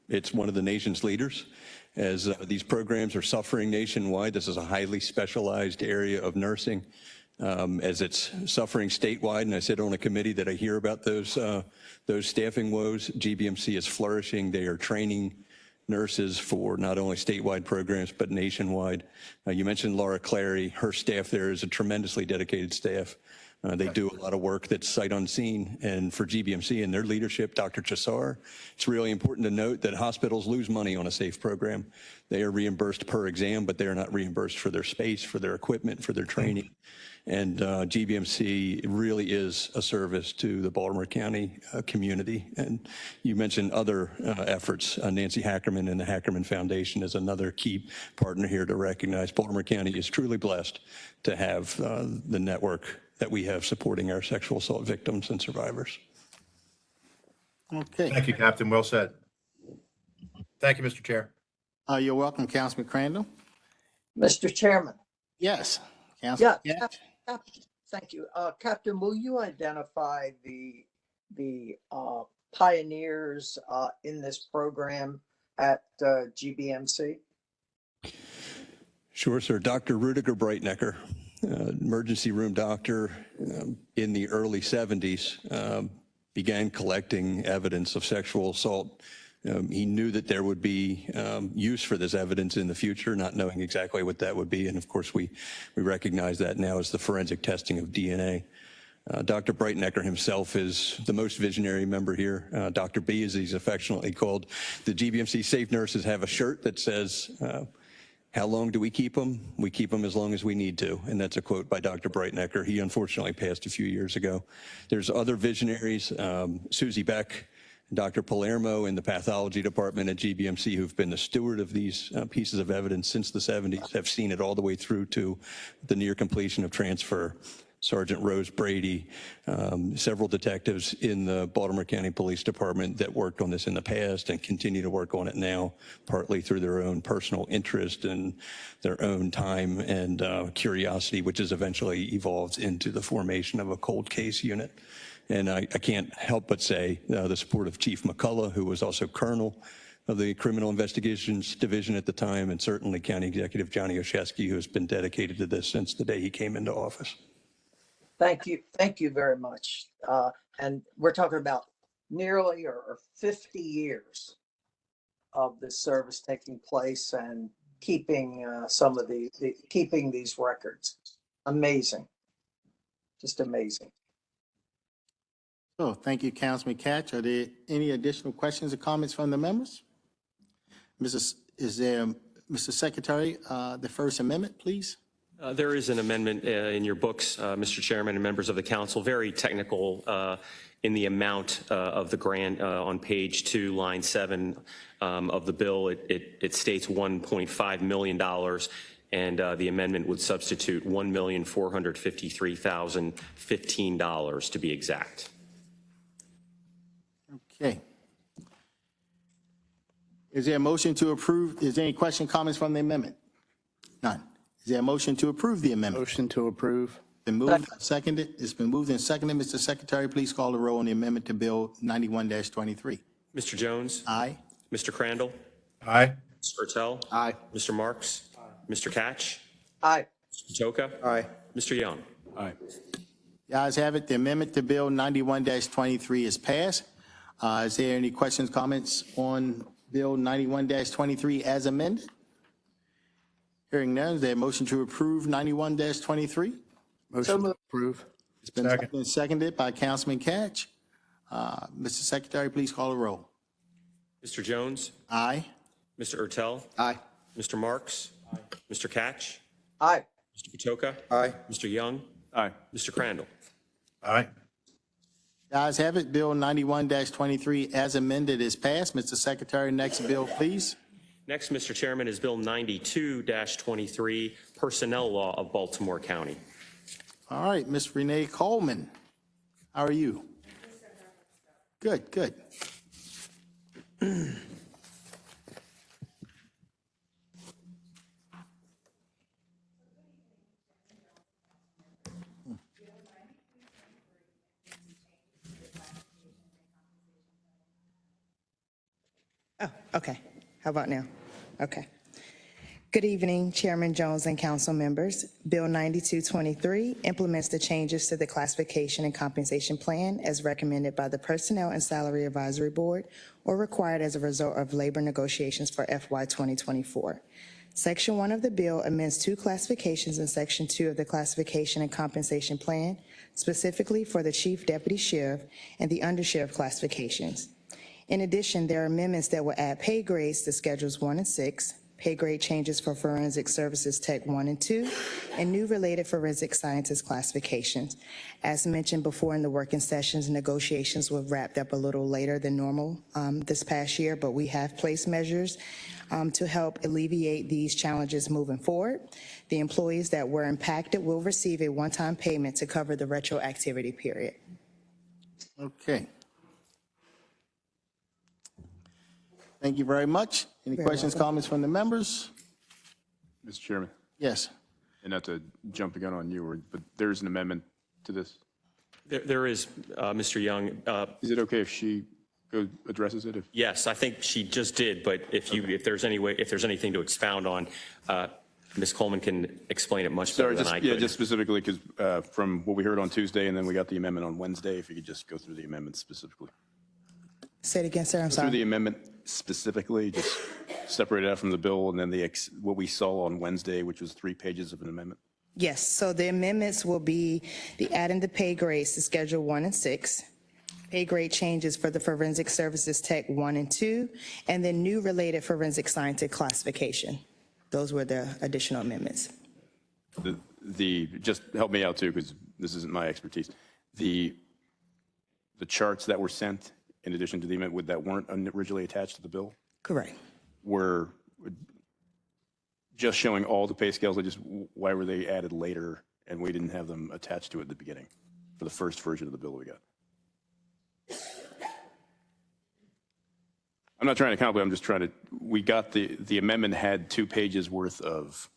it's one of the nation's leaders. As these programs are suffering nationwide, this is a highly specialized area of nursing. As it's suffering statewide, and I sit on a committee that I hear about those staffing woes, GBMC is flourishing. They are training nurses for not only statewide programs, but nationwide. You mentioned Laura Clary. Her staff there is a tremendously dedicated staff. They do a lot of work that's sight unseen. And for GBMC and their leadership, Dr. Chassar, it's really important to note that hospitals lose money on a SAFE program. They are reimbursed per exam, but they are not reimbursed for their space, for their equipment, for their training. And GBMC really is a service to the Baltimore County community. And you mentioned other efforts. Nancy Hackerman and the Hackerman Foundation is another key partner here to recognize Baltimore County is truly blessed to have the network that we have supporting our sexual assault victims and survivors. Okay. Thank you, Captain. Well said. Thank you, Mr. Chair. You're welcome, Councilman Crandall. Mr. Chairman. Yes. Yeah, Councilman Gatch? thank you. Captain, will you identify the pioneers in this program at GBMC? Sure, sir. Dr. Rudiger Breitnecker, emergency room doctor in the early 70s, began collecting evidence of sexual assault. He knew that there would be use for this evidence in the future, not knowing exactly what that would be. And of course, we recognize that now as the forensic testing of DNA. Dr. Breitnecker himself is the most visionary member here. Dr. B, as he's affectionately called. The GBMC Safe Nurses have a shirt that says, how long do we keep them? We keep them as long as we need to. And that's a quote by Dr. Breitnecker. He unfortunately passed a few years ago. There's other visionaries, Susie Beck, Dr. Palermo in the pathology department at GBMC, who've been the steward of these pieces of evidence since the 70s, have seen it all the way through to the near completion of transfer. Sergeant Rose Brady, several detectives in the Baltimore County Police Department that worked on this in the past and continue to work on it now, partly through their own personal interest and their own time and curiosity, which has eventually evolved into the formation of a cold case unit. And I can't help but say the support of Chief McCullough, who was also colonel of the Criminal Investigations Division at the time, and certainly County Executive Johnny Oshesky, who has been dedicated to this since the day he came into office. Thank you very much. And we're talking about nearly or 50 years of this service taking place and keeping some of keeping these records. Amazing, just amazing. Oh, thank you, Councilman Catch. Are there any additional questions or comments from the members? Mr. Secretary, the First Amendment, please? There is an amendment in your books, Mr. Chairman and members of the council, very technical in the amount of the grant on page 2, line 7 of the bill. It states $1.5 million, and the amendment would substitute $1,453,015 to be exact. Okay. Is there a motion to approve? Is there any question, comments from the amendment? None. Is there a motion to approve the amendment? Motion to approve. Been moved, seconded. It's been moved and seconded. Mr. Secretary, please call the roll on the amendment to Bill 91-23. Mr. Jones? Aye. Mr. Crandall? Aye. Mr. Hertel? Aye. Mr. Marks? Aye. Mr. Catch? Aye. Mr. Toka? Aye. Mr. Young? Aye. The ayes have it. The amendment to Bill 91-23 is passed. Is there any questions, comments on Bill 91-23 as amended? Hearing none, is there a motion to approve 91-23? Motion to approve. It's been seconded by Councilman Catch. Mr. Secretary, please call the roll. Mr. Jones? Aye. Mr. Ertel? Aye. Mr. Marks? Mr. Catch? Aye. Mr. Patoka? Aye. Mr. Young? Aye. Mr. Crandall? Aye. The ayes have it. Bill 91-23 as amended is passed. Mr. Secretary, next bill, please. Next, Mr. Chairman, is Bill 92-23, Personnel Law of Baltimore County. All right, Ms. Renee Coleman, how are you? Good, good. Oh, okay. How about now? Okay. Good evening, Chairman Jones and council members. Bill 9223 implements the changes to the classification and compensation plan as recommended by the Personnel and Salary Advisory Board or required as a result of labor negotiations for FY 2024. Section 1 of the bill amends 2 classifications in Section 2 of the Classification and Compensation Plan, specifically for the Chief Deputy Sheriff and the Undersheriff classifications. In addition, there are amendments that will add pay grades to Schedules 1 and 6, pay grade changes for Forensic Services Tech 1 and 2, and new related forensic scientist classifications. As mentioned before in the working sessions, negotiations were wrapped up a little later than normal this past year, but we have placed measures to help alleviate these challenges moving forward. The employees that were impacted will receive a one-time payment to cover the retroactivity period. Okay. Thank you very much. Any Very questions, welcome. comments from the members? Mr. Chairman, Yes. and not to jump again on you, but there's an amendment to this. There is, Mr. Young. Is it okay if she addresses it? Yes, I think she just did, but if there's anything to expound on, Ms. Coleman can explain it much better than I could. Just specifically, because from what we heard on Tuesday, and then we got the amendment on Wednesday, if you could just go through the amendment specifically. Say it again, sir, I'm Through sorry. the amendment specifically, just separate it out from the bill, and then what we saw on Wednesday, which was 3 pages of an amendment. Yes, so the amendments will be the adding the pay grades to Schedule 1 and 6, pay grade changes for the Forensic Services Tech 1 and 2, and then new related forensic scientist classification. Those were the additional amendments. Just help me out too, because this isn't my expertise. The charts that were sent, in addition to the amendment, that weren't originally attached to the bill, Correct. were just showing all the pay scales. Why were they added later and we didn't have them attached to it at the beginning for the first version of the bill we got? I'm not trying to complicate, I'm just trying to, we got the amendment had 2 pages worth of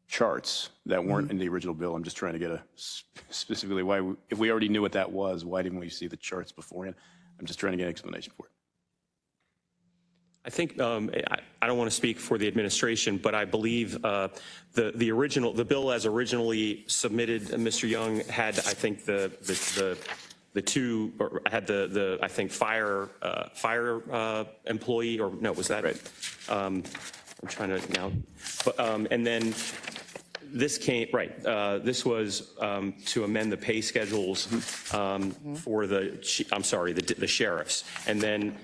charts that weren't in the original bill. I'm just trying to get specifically why, if we already knew what that was, why didn't we see the charts beforehand? I'm just trying to get an explanation for it. I think, I don't want to speak for the administration, but I believe the bill as originally submitted, Mr. Young, had, I think, the two, or had I think, fire employee, or no, was that? Right. I'm trying to now, but, and then this came, right, this was to amend the pay schedules for the sheriffs. And then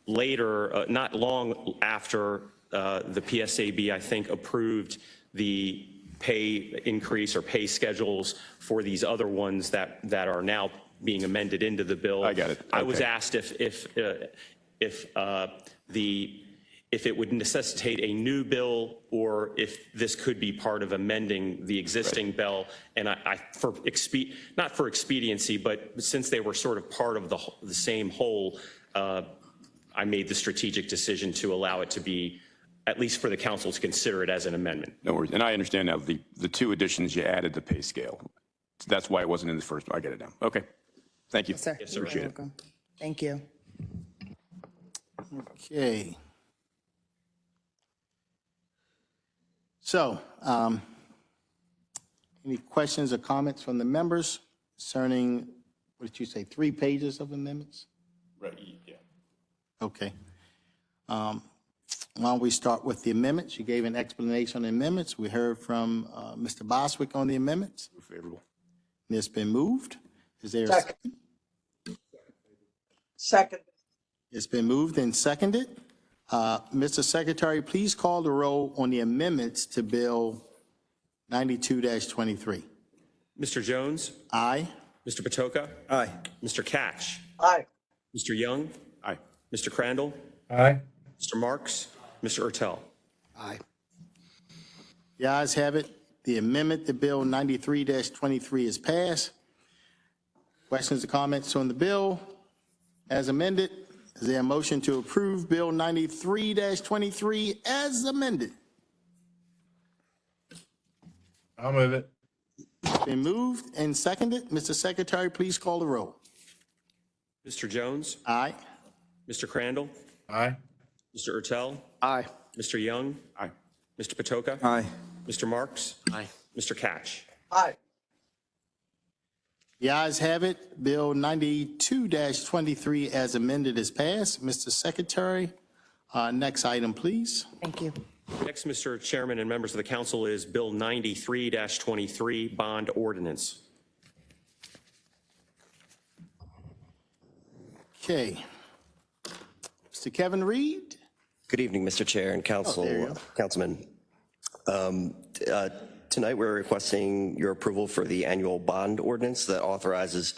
later, not long after the PSAB, I think, approved the pay increase or pay schedules for these other ones that are now being amended into the bill. I got it. I was Okay. asked if it would necessitate a new bill or if this could be part of amending the existing bill. And not for expediency, but since they were sort of part of the same whole, I made the strategic decision to allow it to be, at least for the council to consider it as an amendment. No worries. And I understand now the 2 additions, you added the pay scale. That's why it wasn't in the first one. I get it now. Okay. Thank you. Yes, sir. Yes, sir. Appreciate You're welcome. Thank you. Okay. So, any questions or comments from the members? concerning, what did you say, 3 pages of amendments? Right, yeah. Okay. Why don't we start with the amendments? You gave an explanation on the amendments. We heard from Mr. Boswick on the amendments. Favorable. It's been moved. Is there? Second. Second. It's been moved and seconded. Mr. Secretary, please call the roll on the amendments to Bill 92-23. Mr. Jones? Aye. Mr. Patoka? Aye. Mr. Catch? Aye. Mr. Young? Aye. Mr. Crandall? Aye. Mr. Marks? Mr. Ertel? Aye. The ayes have it. The amendment to Bill 93-23 is passed. Questions or comments on the bill as amended? Is there a motion to approve Bill 93-23 as amended? I'll move it. Been moved and seconded. Mr. Secretary, please call the roll. Mr. Jones? Aye. Mr. Crandall? Aye. Mr. Ertel? Aye. Mr. Young? Aye. Mr. Patoka? Aye. Mr. Marks? Aye. Mr. Catch? Aye. The ayes have it. Bill 92-23 as amended is passed. Mr. Secretary, next item, please. Thank you. Next, Mr. Chairman and members of the council, is Bill 93-23, Bond Ordinance. Okay. Mr. Kevin Reed? Good evening, Mr. Chair and councilmen. Tonight, we're requesting your approval for the annual bond ordinance that authorizes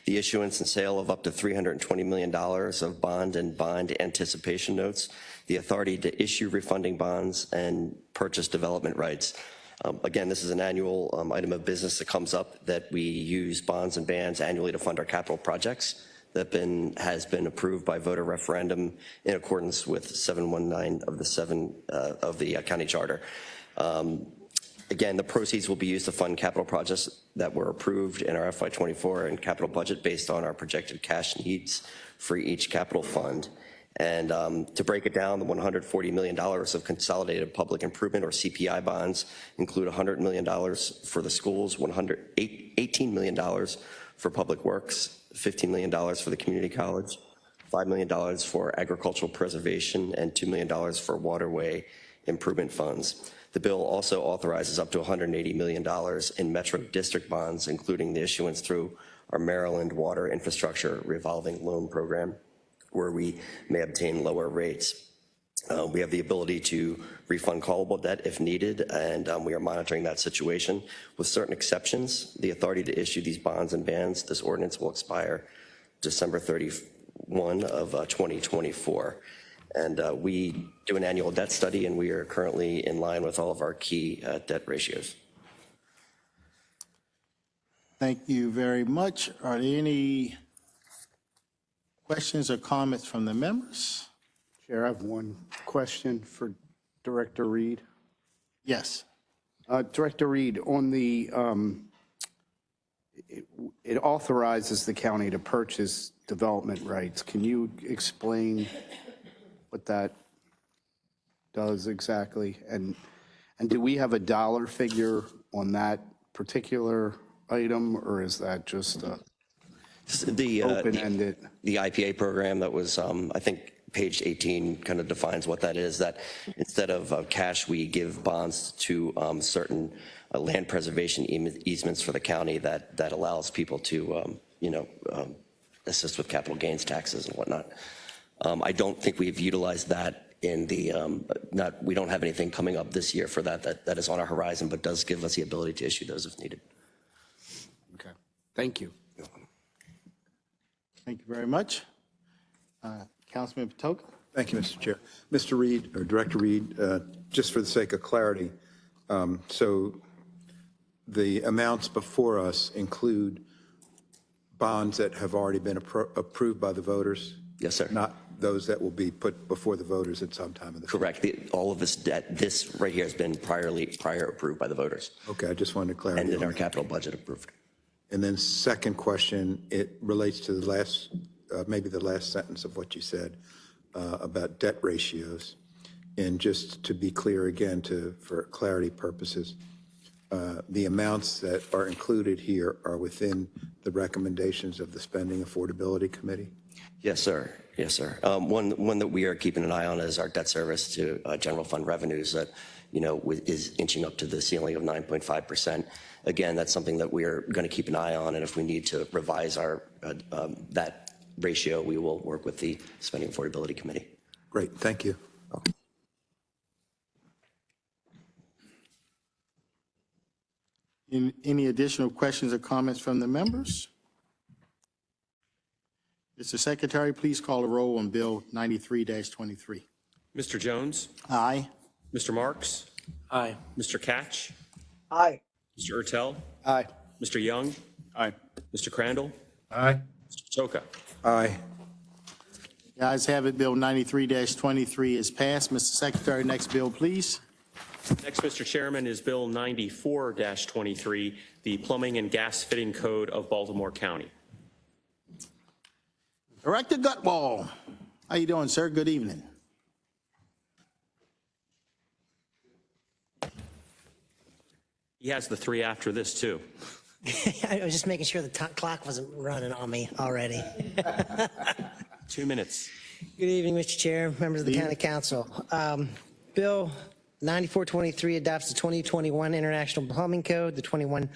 the issuance and sale of up to $320 million of bond and bond anticipation notes, the authority to issue refunding bonds, and purchase development rights. Again, this is an annual item of business that comes up, that we use bonds and bands annually to fund our capital projects that has been approved by voter referendum in accordance with 719 of the county charter. Again, the proceeds will be used to fund capital projects that were approved in our FY24 and capital budget based on our projected cash needs for each capital fund. And to break it down, the $140 million of consolidated public improvement, or CPI bonds, include $100 million for the schools, $18 million for public works, $15 million for the community college, $5 million for agricultural preservation, and $2 million for waterway improvement funds. The bill also authorizes up to $180 million in Metro District bonds, including the issuance through our Maryland Water Infrastructure Revolving Loan Program, where we may obtain lower rates. We have the ability to refund callable debt if needed, and we are monitoring that situation. With certain exceptions, the authority to issue these bonds and bands, this ordinance will expire December 31 of 2024. And we do an annual debt study, and we are currently in line with all of our key debt ratios. Thank you very much. Are there any questions or comments from the members? Chair, I have one question for Director Reed. Yes. Director Reed, on the, it authorizes the county to purchase development rights. Can you explain what that does exactly? And do we have a dollar figure on that particular item, or is that just open-ended? The IPA program that was, I think, page 18 kind of defines what that is, that instead of cash, we give bonds to certain land preservation easements for the county that allows people to, assist with capital gains taxes and whatnot. I don't think we've utilized that in the, we don't have anything coming up this year for that is on our horizon, but does give us the ability to issue those if needed. Okay, thank you. Thank you very much. Councilman Patoka? Thank you, Mr. Chair. Mr. Reed, or Director Reed, just for the sake of clarity, so the amounts before us include bonds that have already been approved by the voters? Yes, sir. Not those that will be put before the voters at some time in the future? Correct. All of this debt, this right here has been prior approved by the voters. Okay, I just wanted to clarify. And in our capital budget approved. And then second question, it relates to the last, maybe the last sentence of what you said about debt ratios. And just to be clear again, for clarity purposes, the amounts that are included here are within the recommendations of the Spending Affordability Committee? Yes, sir. Yes, sir. One that we are keeping an eye on is our debt service to general fund revenues that, is inching up to the ceiling of 9.5%. Again, that's something that we are going to keep an eye on, and if we need to revise our that ratio, we will work with the Spending Affordability Committee. Great, thank you. Any additional questions or comments from the members? Mr. Secretary, please call the roll on Bill 93-23. Mr. Jones? Aye. Mr. Marks? Aye. Mr. Catch? Aye. Mr. Ertel? Aye. Mr. Young? Aye. Mr. Crandall? Aye. Mr. Patoka? Aye. The ayes have it. Bill 93-23 is passed. Mr. Secretary, next bill, please. Next, Mr. Chairman, is Bill 94-23, the Plumbing and Gas Fitting Code of Baltimore County. Director Gutwall, how you doing, sir? Good evening. He has the three after this, too. I was just making sure the clock wasn't running on me already. 2 minutes. Good evening, Mr. Chair, members of the County Council. Bill 9423 adopts the 2021 International Plumbing Code, the 21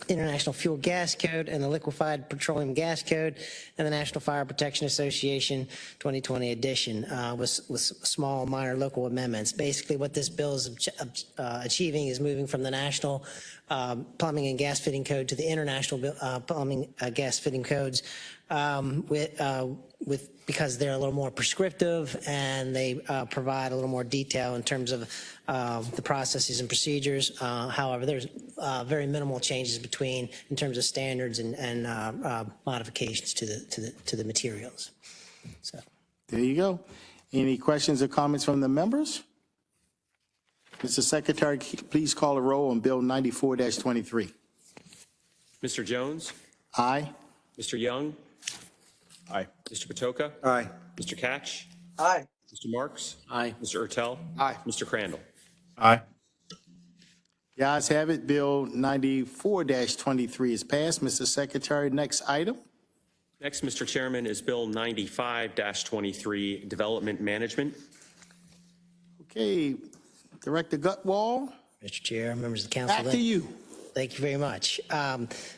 International Fuel Gas Code, and the Liquefied Petroleum Gas Code, and the National Fire Protection Association 2020 edition with small minor local amendments. Basically, what this bill is achieving is moving from the National Plumbing and Gas Fitting Code to the International Plumbing Gas Fitting Codes because they're a little more prescriptive and they provide a little more detail in terms of the processes and procedures. However, there's very minimal changes in terms of standards and modifications to the materials. So there you go. Any questions or comments from the members? Mr. Secretary, please call the roll on Bill 94-23. Mr. Jones? Aye. Mr. Young? Aye. Mr. Patoka? Aye. Mr. Catch? Aye. Mr. Marks? Aye. Mr. Ertel? Aye. Mr. Crandall? Aye. The ayes have it. Bill 94-23 is passed. Mr. Secretary, next item. Next, Mr. Chairman, is Bill 95-23, Development Management. Okay, Director Gutwall. Mr. Chair, members of the council. Back to you. Thank you very much.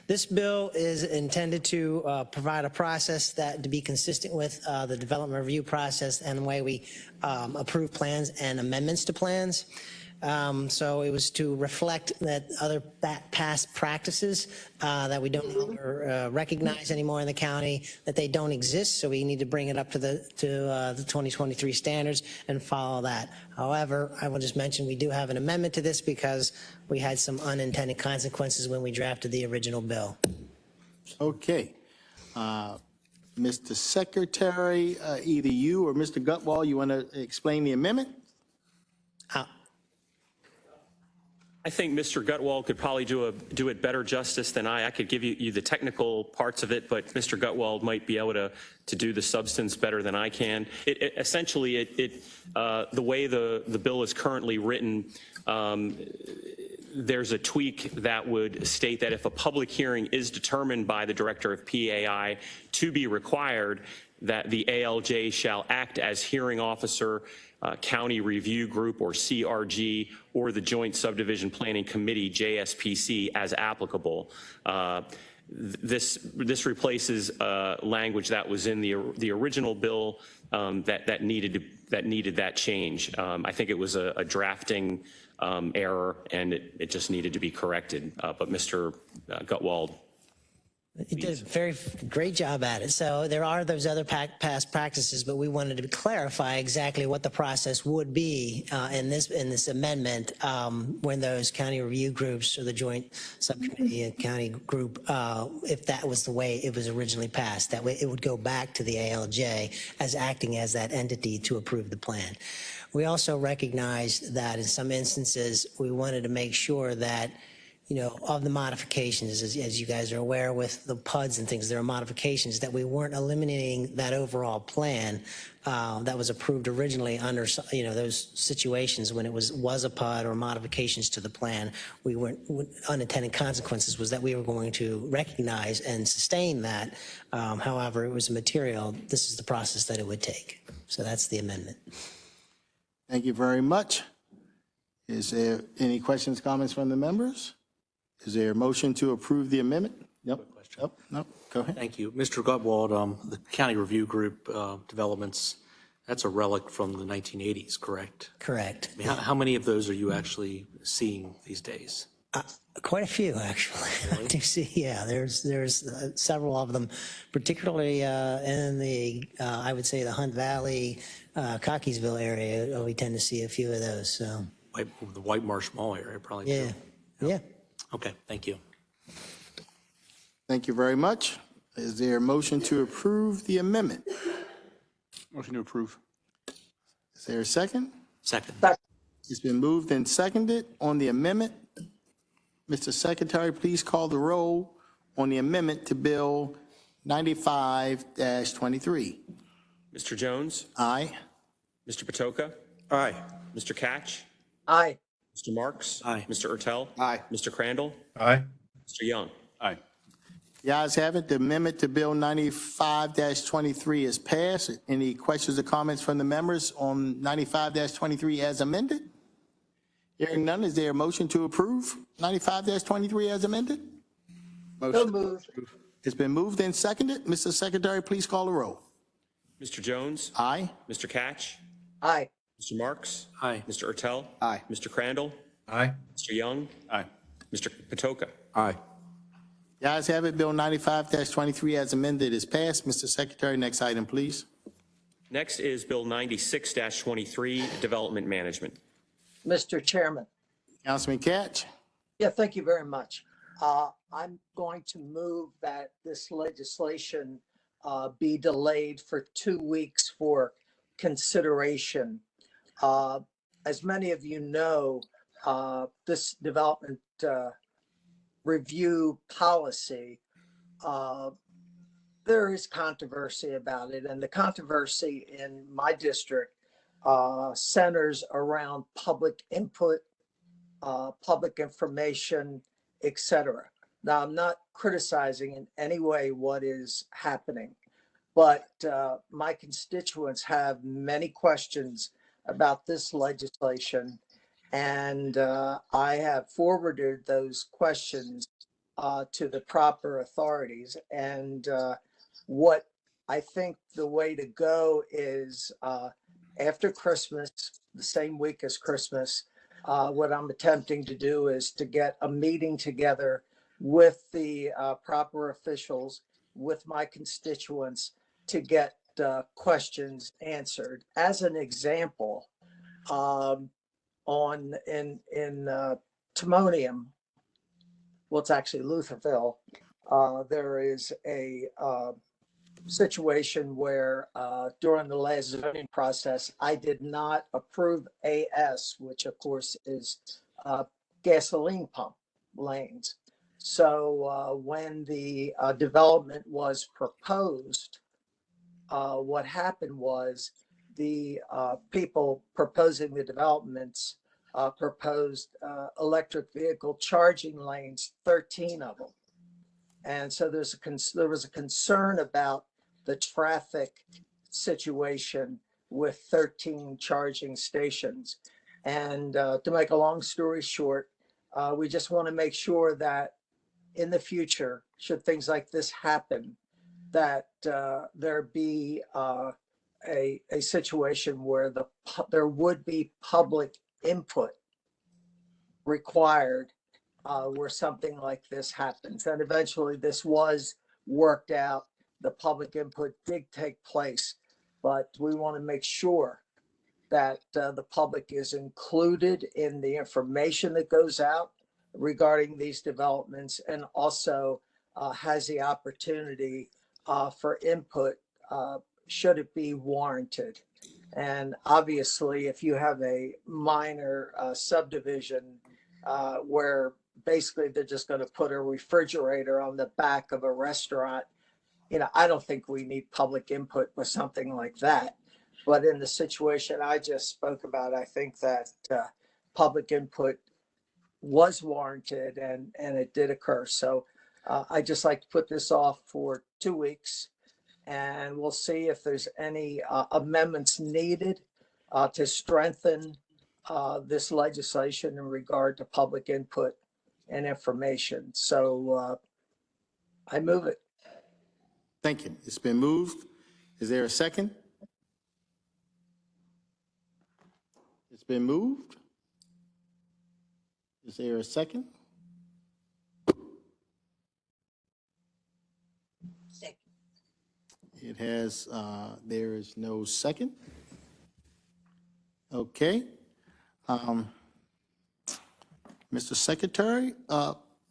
This bill is intended to provide a process to be consistent with the development review process and the way we approve plans and amendments to plans. So it was to reflect that other past practices that we don't longer recognize anymore in the county, that they don't exist. So we need to bring it up to the 2023 standards and follow that. However, I will just mention we do have an amendment to this because we had some unintended consequences when we drafted the original bill. Okay. Mr. Secretary, either you or Mr. Gutwall, you want to explain the amendment? I think Mr. Gutwall could probably do it better justice than I. I could give you the technical parts of it, but Mr. Gutwall might be able to do the substance better than I can. Essentially, the way the bill is currently written, there's a tweak that would state that if a public hearing is determined by the Director of PAI to be required, that the ALJ shall act as hearing officer, County Review Group or CRG, or the Joint Subdivision Planning Committee, JSPC, as applicable. This replaces language that was in the original bill that needed that change. I think it was a drafting error, and it just needed to be corrected. But Mr. Gutwall. He did a very great job at it. So there are those other past practices, but we wanted to clarify exactly what the process would be in this amendment when those county review groups or the joint subcommittee and county group, if that was the way it was originally passed, that way it would go back to the ALJ as acting as that entity to approve the plan. We also recognized that in some instances we wanted to make sure that of the modifications, as you guys are aware with the PUDs and things, there are modifications that we weren't eliminating that overall plan that was approved originally under, those situations when it was a PUD or modifications to the plan. We weren't, unintended consequences was that we were going to recognize and sustain that. However, it was material. This is the process that it would take. So that's the amendment. Thank you very much. Is there any questions, comments from the members? Is there a motion to approve the amendment? Yep. No, go ahead. Thank you. Mr. Gutwald, the County Review Group developments, that's a relic from the 1980s, correct? Correct. I mean, how many of those are you actually seeing these days? Quite a few, actually. Really? I do see, yeah, there's several of them, particularly in the, I would say, the Hunt Valley, Cockeysville area. We tend to see a few of those, so. The White Marsh Mall area, probably. Yeah, too. yeah. Okay, thank you. Thank you very much. Is there a motion to approve the amendment? Motion to approve. Is there a second? Second. It's been moved and seconded on the amendment. Mr. Secretary, please call the roll on the amendment to Bill 95-23. Mr. Jones? Aye. Mr. Patoka? Aye. Mr. Catch? Aye. Mr. Marks? Aye. Mr. Ertel? Aye. Mr. Crandall? Aye. Mr. Young? Aye. The ayes have it. The amendment to Bill 95-23 is passed. Any questions or comments from the members on 95-23 as amended? Hearing none, is there a motion to approve 95-23 as amended? So moved. It's been moved and seconded. Mr. Secretary, please call the roll. Mr. Jones? Aye. Mr. Catch? Aye. Mr. Marks? Aye. Mr. Ertel? Aye. Mr. Crandall? Aye. Mr. Young? Aye. Mr. Patoka? Aye. The ayes have it. Bill 95-23 as amended is passed. Mr. Secretary, next item, please. Next is Bill 96-23, Development Management. Mr. Chairman. Councilman Catch. Yeah, thank you very much. I'm going to move that this legislation be delayed for 2 weeks for consideration. As many of you know, this development review policy, there is controversy about it, and the controversy in my district centers around public input, public information, etc. Now, I'm not criticizing in any way what is happening, but my constituents have many questions about this legislation, and I have forwarded those questions to the proper authorities. And what I think the way to go is after Christmas, the same week as Christmas, what I'm attempting to do is to get a meeting together with the proper officials, with my constituents, to get questions answered. As an example, in Timonium, well, it's actually Lutherville, there is a situation where during the last zoning process, I did not approve AS, which of course is gasoline pump lanes. So when the development was proposed, what happened was the people proposing the developments proposed electric vehicle charging lanes, 13 of them. And so there was a concern about the traffic situation with 13 charging stations. And to make a long story short, we just want to make sure that in the future, should things like this happen, that there be a situation where there would be public input required where something like this happens. And eventually this was worked out. The public input did take place, but we want to make sure that the public is included in the information that goes out regarding these developments, and also has the opportunity for input should it be warranted. And obviously, if you have a minor subdivision where basically they're just going to put a refrigerator on the back of a restaurant. I don't think we need public input with something like that. But in the situation I just spoke about, I think that public input was warranted and it did occur. So I just like to put this off for 2 weeks, and we'll see if there's any amendments needed to strengthen this legislation in regard to public input and information. So I move it. Thank you. It's been moved. Is there a second? It's been moved. Is there a second? It has, there is no second. Okay. Mr. Secretary,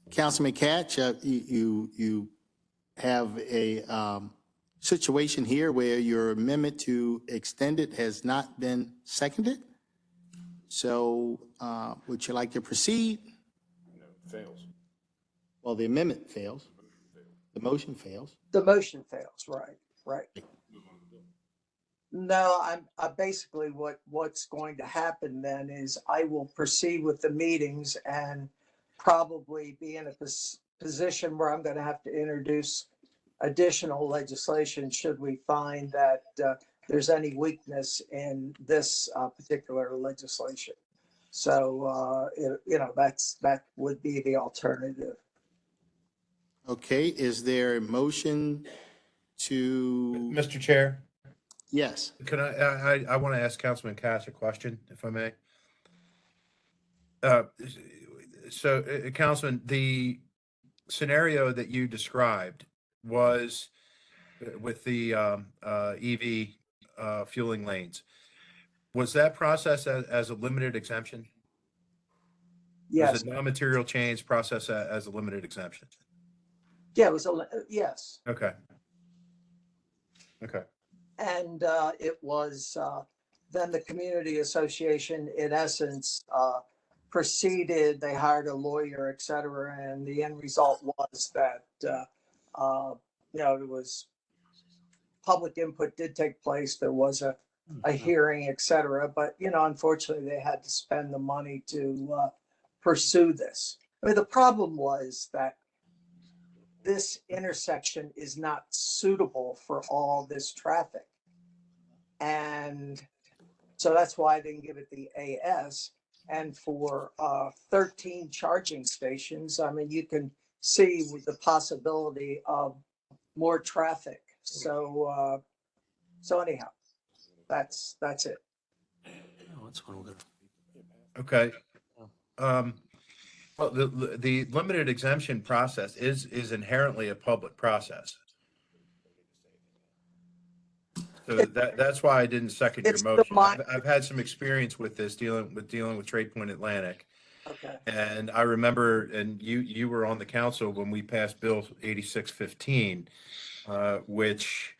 Councilman Katz, you have a situation here where your amendment to extend it has not been seconded. So would you like to proceed? No, it fails. Well, the amendment fails. The motion fails. The motion fails, right. No, I basically what's going to happen then is I will proceed with the meetings and probably be in a position where I'm going to have to introduce additional legislation should we find that there's any weakness in this particular legislation. So, that would be the alternative. Okay, is there a motion to? Mr. Chair, Yes. can I want to ask Councilman Cass a question, if I may? Councilman, the scenario that you described was with the EV fueling lanes. Was that process as a limited exemption? Yes. Was it non-material change process as a limited exemption? Yeah, it was yes. Okay. And it was then the community association, in essence, proceeded. They hired a lawyer, et cetera, and the end result was that it was public input did take place. There was a hearing, et cetera, but unfortunately, they had to spend the money to pursue this. I mean, the problem was that this intersection is not suitable for all this traffic. And so that's why I didn't give it the AS. And for 13 charging stations, I mean, you can see with the possibility of more traffic. So anyhow, that's it. Oh, that's one we're gonna. Okay. Well, the limited exemption process is inherently a public process. So that's why I didn't second your motion. I've had some experience with this dealing with Trade Point Atlantic. Okay. And I remember, and you were on the council when we passed Bill 8615, which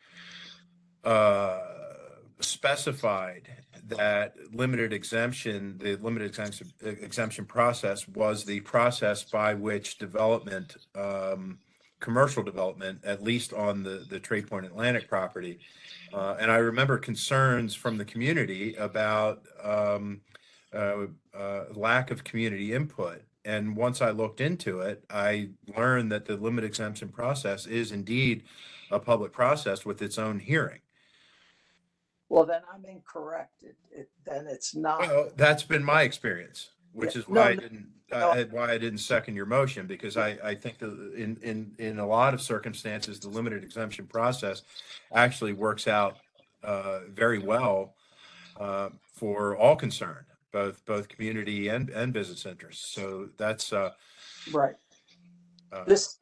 specified that the limited exemption process was the process by which development, commercial development, at least on the Trade Point Atlantic property. And I remember concerns from the community about lack of community input. And once I looked into it, I learned that the limited exemption process is indeed a public process with its own hearing. Well, then I'm incorrect. Then it's not. Well, that's been my experience, which is why I didn't second your motion, because I think that in a lot of circumstances, the limited exemption process actually works out very well for all concerned, both community and business interests. So that's right. This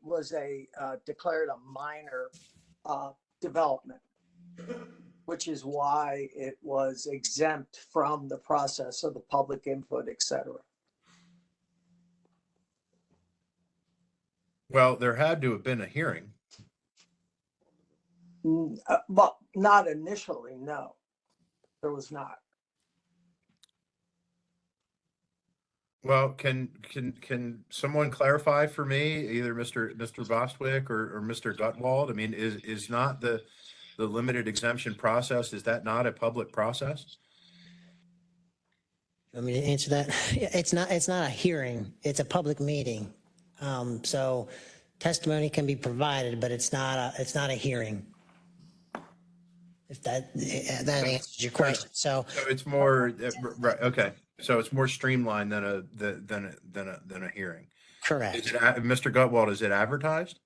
was declared a minor development, which is why it was exempt from the process of the public input, et cetera. Well, there had to have been a hearing. But not initially, no. There was not. Well, can someone clarify for me, either Mr. Bostwick or Mr. Gutwald? I mean, is not the limited exemption process, is that not a public process? Want me to answer that? It's not a hearing, it's a public meeting. So testimony can be provided, but it's not a hearing. If that answers your question. So it's more, right, okay. So it's more streamlined than a hearing. Correct. Mr. Gutwald, is it advertised?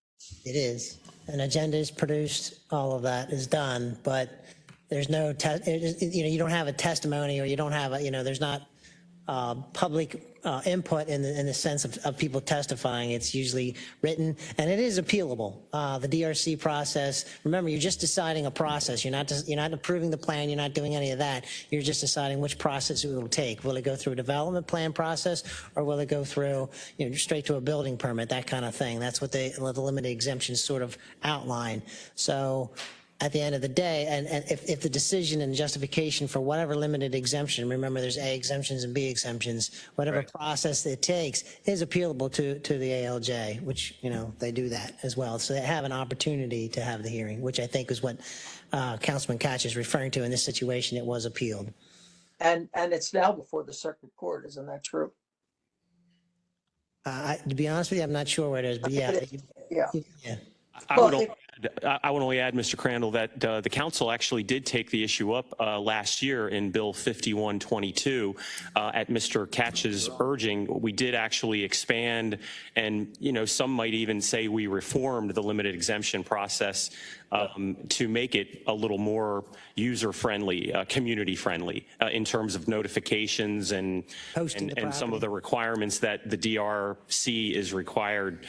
It is. An agenda is produced, all of that is done, but there's no, you don't have a testimony, or you don't have there's not public input in the sense of people testifying. It's usually written, and it is appealable. The DRC process, remember, you're just deciding a process. You're not approving the plan. You're not doing any of that. You're just deciding which process it will take. Will it go through a development plan process, or will it go through, straight to a building permit, that kind of thing? That's what the limited exemptions sort of outline. So at the end of the day, and if the decision and justification for whatever limited exemption, remember there's A exemptions and B exemptions, whatever process it takes is appealable to the ALJ, which, they do that as well. So they have an opportunity to have the hearing, which I think is what Councilman Koch is referring to. In this situation, it was appealed. And it's now before the circuit court, isn't that true? To be honest with you, I'm not sure where it is, but yeah. Yeah. I would only add, Mr. Crandall, that the council actually did take the issue up last year in Bill 5122 at Mr. Katch's urging. We did actually expand, and some might even say we reformed the limited exemption process to make it a little more user-friendly, community-friendly in terms of notifications and some of the requirements that the DRC is required.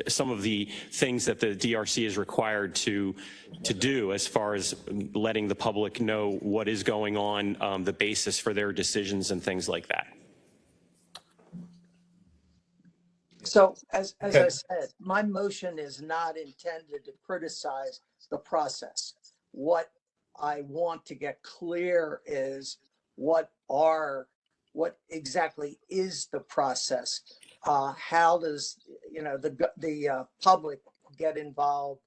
Some of the things that the DRC is required to do as far as letting the public know what is going on, the basis for their decisions and things like that. So as I said, my motion is not intended to criticize the process. What I want to get clear is what exactly is the process? How does the public get involved,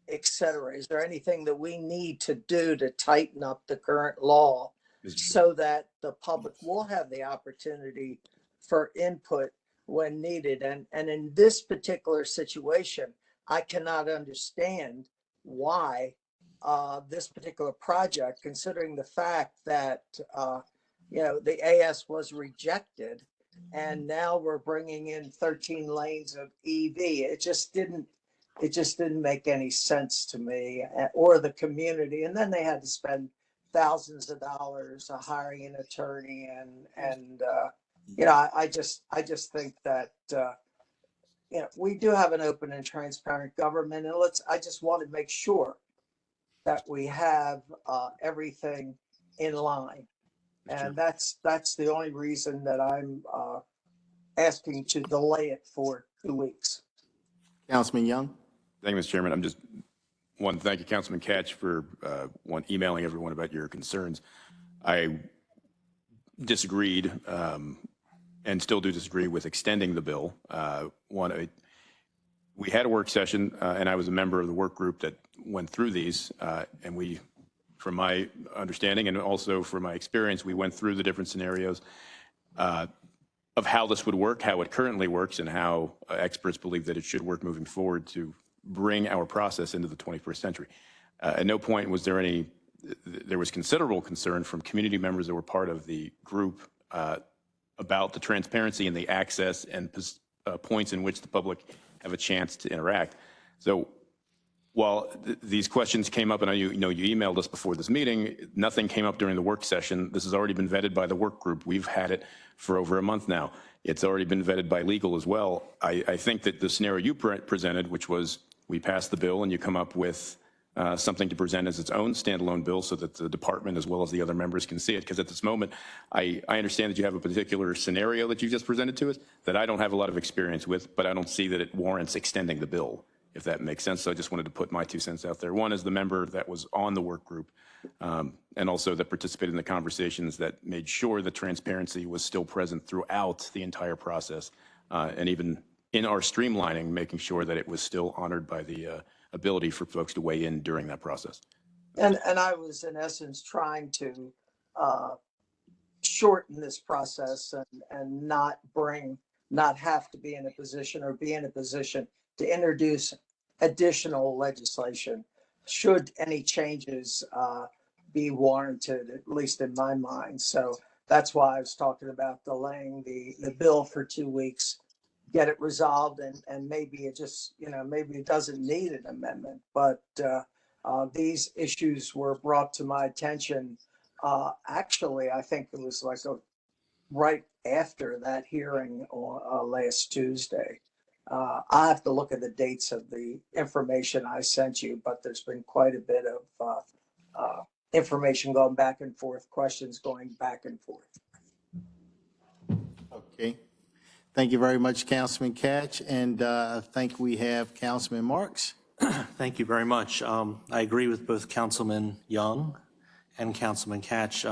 et cetera? Is there anything that we need to do to tighten up the current law so that the public will have the opportunity for input when needed? And in this particular situation, I cannot understand why this particular project, considering the fact that the AS was rejected, and now we're bringing in 13 lanes of EV. It just didn't make any sense to me or the community. And then they had to spend thousands of dollars hiring an attorney, and I just think that we do have an open and transparent government, and I just want to make sure that we have everything in line. And that's the only reason that I'm asking to delay it for 2 weeks. Councilman Young. Thank you, Mr. Chairman. Thank you, Councilman Katch, for emailing everyone about your concerns. I disagreed and still do disagree with extending the bill. We had a work session, and I was a member of the work group that went through these, and we, from my understanding and also from my experience, we went through the different scenarios of how this would work, how it currently works, and how experts believe that it should work moving forward to bring our process into the 21st century. At no point was there was considerable concern from community members that were part of the group about the transparency and the access and points in which the public have a chance to interact. So while these questions came up, and you emailed us before this meeting, nothing came up during the work session. This has already been vetted by the work group. We've had it for over a month now. It's already been vetted by legal as well. I think that the scenario you presented, which was we pass the bill and you come up with something to present as its own standalone bill so that the department as well as the other members can see it. Because at this moment, I understand that you have a particular scenario that you just presented to us that I don't have a lot of experience with, but I don't see that it warrants extending the bill if that makes sense. So I just wanted to put my 2 cents out there. One is the member that was on the work group, and also that participated in the conversations that made sure that transparency was still present throughout the entire process, and even in our streamlining, making sure that it was still honored by the ability for folks to weigh in during that process. And I was in essence trying to shorten this process and not have to be in a position or be in a position to introduce additional legislation should any changes be warranted, at least in my mind. So that's why I was talking about delaying the bill for 2 weeks, get it resolved, and maybe it just, maybe it doesn't need an amendment. But these issues were brought to my attention. Actually, I think it was like right after that hearing on last Tuesday. I have to look at the dates of the information I sent you, but there's been quite a bit of information going back and forth, questions going back and forth. Okay. Thank you very much, Councilman Catch. And I think we have Councilman Marks. Thank you very much. I agree with both Councilman Young and Councilman Catch.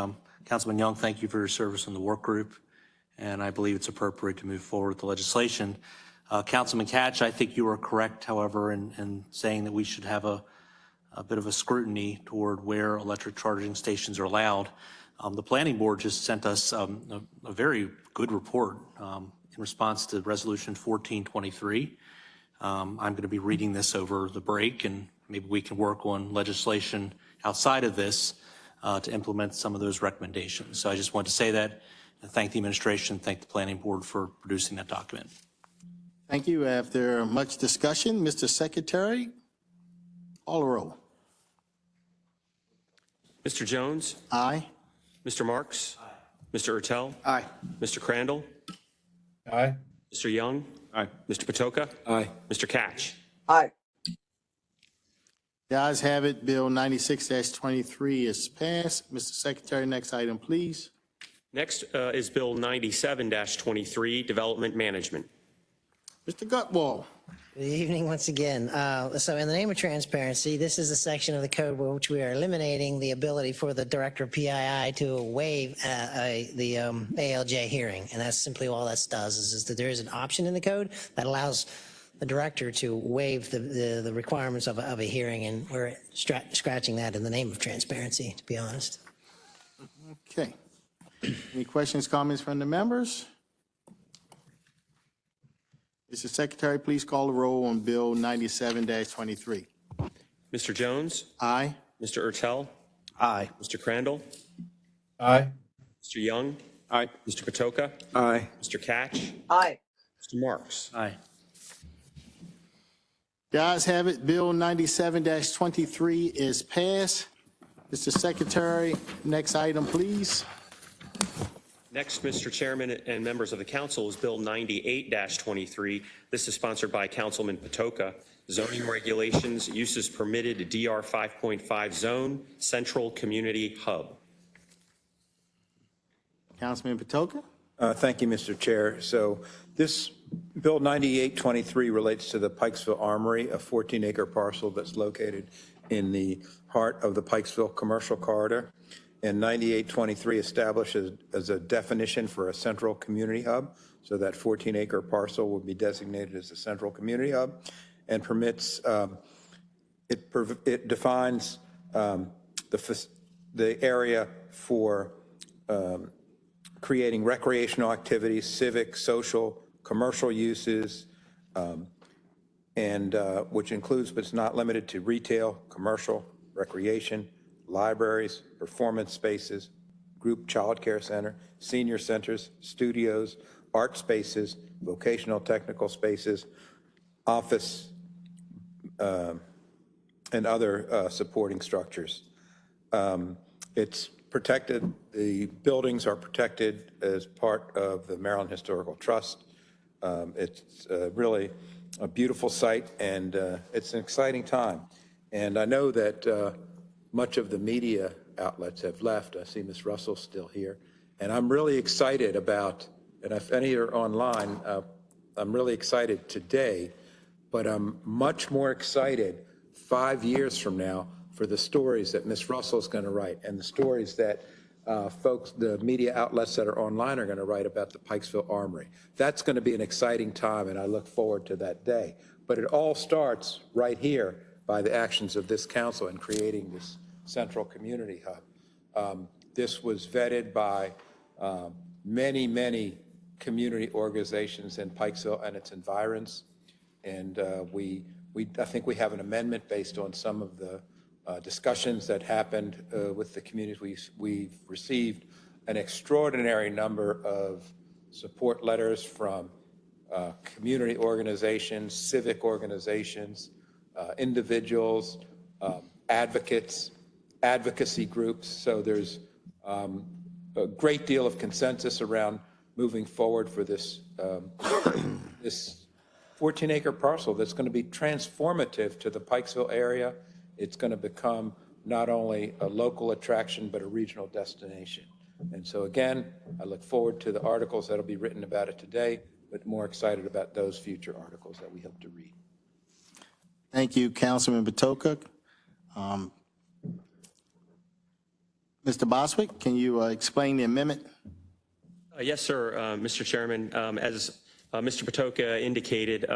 Councilman Young, thank you for your service in the work group, and I believe it's appropriate to move forward with the legislation. Councilman Catch, I think you are correct, however, in saying that we should have a bit of a scrutiny toward where electric charging stations are allowed. The Planning Board just sent us a very good report in response to Resolution 1423. I'm going to be reading this over the break, and maybe we can work on legislation outside of this to implement some of those recommendations. So I just want to say that, and thank the administration, thank the Planning Board for producing that document. Thank you. After much discussion, Mr. Secretary, call the roll. Mr. Jones? Aye. Mr. Marks? Aye. Mr. Ertel? Aye. Mr. Crandall? Aye. Mr. Young? Aye. Mr. Patoka? Aye. Mr. Catch? Aye. The ayes have it. Bill 96-23 is passed. Mr. Secretary, next item, please. Next is Bill 97-23, Development Management. Mr. Gutwall. Good evening once again. So in the name of transparency, this is a section of the code which we are eliminating the ability for the director of PII to waive the ALJ hearing. And that's simply all that does is that there is an option in the code that allows the director to waive the requirements of a hearing. And we're scratching that in the name of transparency, to be honest. Okay. Any questions, comments from the members? Mr. Secretary, please call the roll on Bill 97-23. Mr. Jones? Aye. Mr. Ertel? Aye. Mr. Crandall? Aye. Mr. Young? Aye. Mr. Patoka? Aye. Mr. Catch? Aye. Mr. Marks? Aye. The ayes have it. Bill 97-23 is passed. Mr. Secretary, next item, please. Next, Mr. Chairman and members of the council, is Bill 98-23. This is sponsored by Councilman Patoka. Zoning regulations, uses permitted, DR 5.5 zone, central community hub. Councilman Patoka. Thank you, Mr. Chair. So this Bill 9823 relates to the Pikesville Armory, a 14-acre parcel that's located in the heart of the Pikesville commercial corridor. And 9823 establishes as a definition for a central community hub. So that 14-acre parcel will be designated as a central community hub and permits, it defines the area for creating recreational activities, civic, social, commercial uses, and which includes but is not limited to retail, commercial, recreation, libraries, performance spaces, group child care center, senior centers, studios, art spaces, vocational technical spaces, office, and other supporting structures. It's protected, the buildings are protected as part of the Maryland Historical Trust. It's really a beautiful site, and it's an exciting time. And I know that much of the media outlets have left. I see Ms. Russell still here. And I'm really excited about, and if any are online, I'm really excited today but I'm much more excited 5 years from now for the stories that Ms. Russell is going to write and the stories that folks, the media outlets that are online are going to write about the Pikesville Armory. That's going to be an exciting time, and I look forward to that day. But it all starts right here by the actions of this council in creating this central community hub. This was vetted by many, many community organizations in Pikesville and its environs. And I think we have an amendment based on some of the discussions that happened with the communities. We've received an extraordinary number of support letters from community organizations, civic organizations, individuals, advocates, advocacy groups. So there's a great deal of consensus around moving forward for this this 14-acre parcel that's going to be transformative to the Pikesville area. It's going to become not only a local attraction, but a regional destination. And so again, I look forward to the articles that'll be written about it today, but more excited about those future articles that we hope to read. Thank you, Councilman Patoka. Mr. Boswick, can you explain the amendment? Yes, sir, Mr. Chairman. As Mr. Patoka indicated,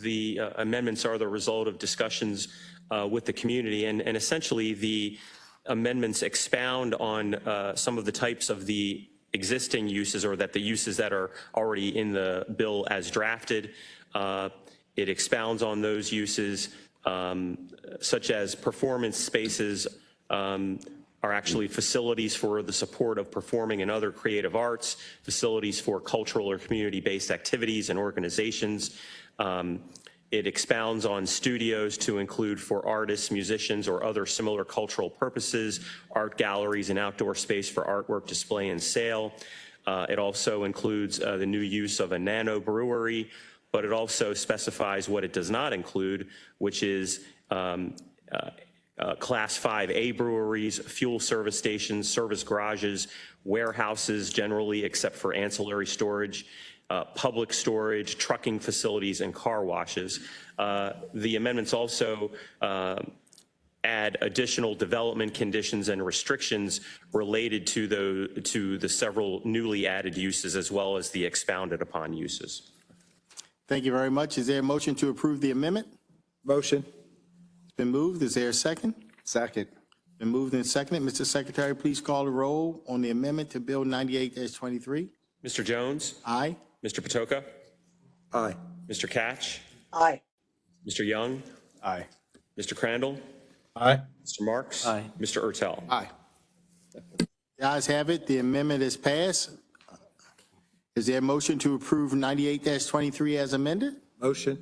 the amendments are the result of discussions with the community, and essentially the amendments expound on some of the types of the existing uses, or that the uses that are already in the bill as drafted. It expounds on those uses, such as performance spaces are actually facilities for the support of performing and other creative arts, facilities for cultural or community-based activities and organizations. It expounds on studios to include for artists, musicians, or other similar cultural purposes, art galleries and outdoor space for artwork display and sale. It also includes the new use of a nano brewery, but it also specifies what it does not include, which is Class 5A breweries, fuel service stations, service garages, warehouses generally, except for ancillary storage, public storage, trucking facilities, and car washes. The amendments also add additional development conditions and restrictions related to the several newly added uses, as well as the expounded upon uses. Thank you very much. Is there a motion to approve the amendment? Motion. It's been moved. Is there a second? Second. Been moved and seconded. Mr. Secretary, please call the roll on the amendment to Bill 98-23. Mr. Jones? Aye. Mr. Patoka? Aye. Mr. Catch? Aye. Mr. Young? Aye. Mr. Crandall? Aye. Mr. Marks? Aye. Mr. Ertel? Aye. The ayes have it. The amendment is passed. Is there a motion to approve 98-23 as amended? Motion.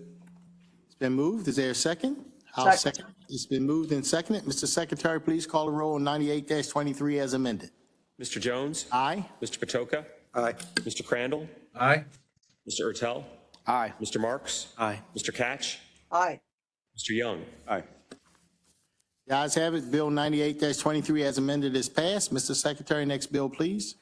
It's been moved. Is there a second? I'll Second. second. It's been moved and seconded. Mr. Secretary, please call the roll on 98-23 as amended. Mr. Jones? Aye. Mr. Patoka? Aye. Mr. Crandall? Aye. Mr. Ertel? Aye. Mr. Marks? Aye. Mr. Catch? Aye. Mr. Young? Aye. The ayes have it. Bill 98-23 as amended is passed. Mr. Secretary, next bill, please.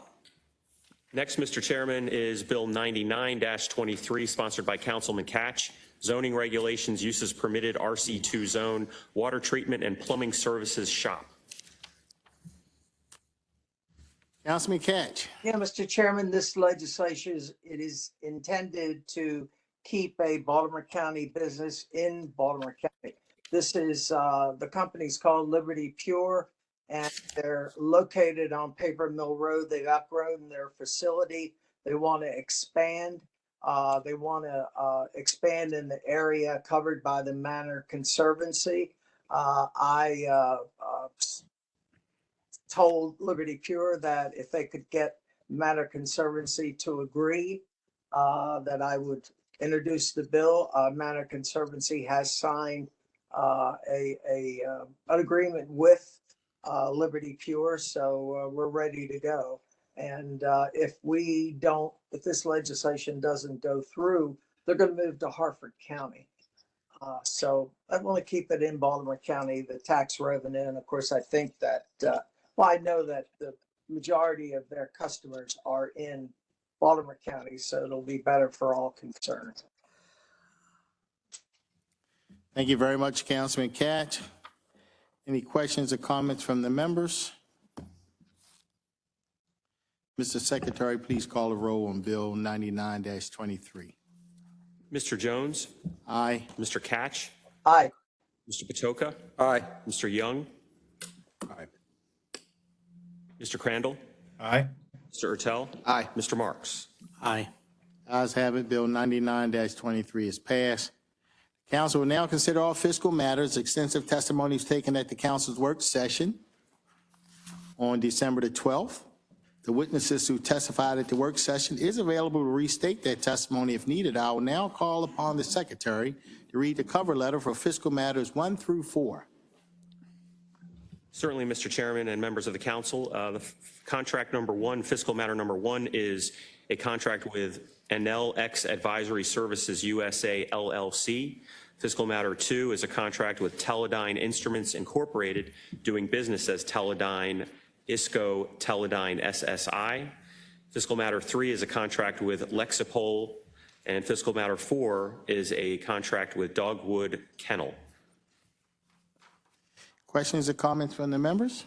Next, Mr. Chairman, is Bill 99-23, sponsored by Councilman Catch. Zoning regulations, uses permitted, RC2 zone, water treatment and plumbing services shop. Councilman Catch. Yeah, Mr. Chairman, this legislation is intended to keep a Baltimore County business in Baltimore County. This is, the company's called Liberty Pure, and they're located on Paper Mill Road. They've outgrown their facility. They want to expand. They want to expand in the area covered by the Manor Conservancy. I told Liberty Pure that if they could get Manor Conservancy to agree, that I would introduce the bill. Manor Conservancy has signed an agreement with Liberty Pure, so we're ready to go. And if this legislation doesn't go through, they're going to move to Harford County. So I want to keep it in Baltimore County, the tax revenue. And of course, I think that, I know that the majority of their customers are in Baltimore County, so it'll be better for all concerned. Thank you very much, Councilman Katz. Any questions or comments from the members? Mr. Secretary, please call the roll on Bill 99-23. Mr. Jones? Aye. Mr. Katch? Aye. Mr. Patoka? Aye. Mr. Young? Aye. Mr. Crandall? Aye. Mr. Ertel? Aye. Mr. Marks? Aye. Ayes have it, Bill 99-23 is passed. Council will now consider all fiscal matters. Extensive testimony was taken at the council's work session on December the 12th. The witnesses who testified at the work session is available to restate their testimony if needed. I will now call upon the secretary to read the cover letter for fiscal matters 1 through 4. Certainly, Mr. Chairman and members of the council. Contract number 1, fiscal matter number 1, is a contract with Enel X Advisory Services USA LLC. Fiscal matter 2 is a contract with Teledyne Instruments Incorporated, doing business as Teledyne ISCO Teledyne SSI. Fiscal matter 3 is a contract with Lexipol, and fiscal matter 4 is a contract with Dogwood Kennel. Questions or comments from the members?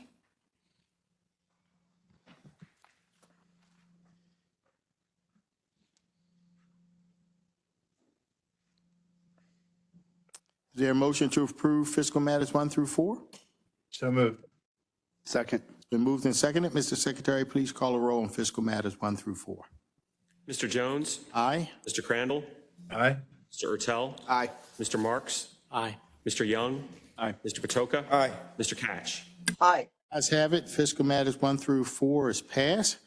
Is there a motion to approve fiscal matters 1 through 4? So moved. Second. It's been moved and seconded. Mr. Secretary, please call a roll on fiscal matters 1 through 4. Mr. Jones? Aye. Mr. Crandall? Aye. Mr. Ertel? Aye. Mr. Marks? Aye. Mr. Young? Aye. Mr. Patoka? Aye. Mr. Katch? Aye. Ayes have it. Fiscal matters 1 through 4 is passed.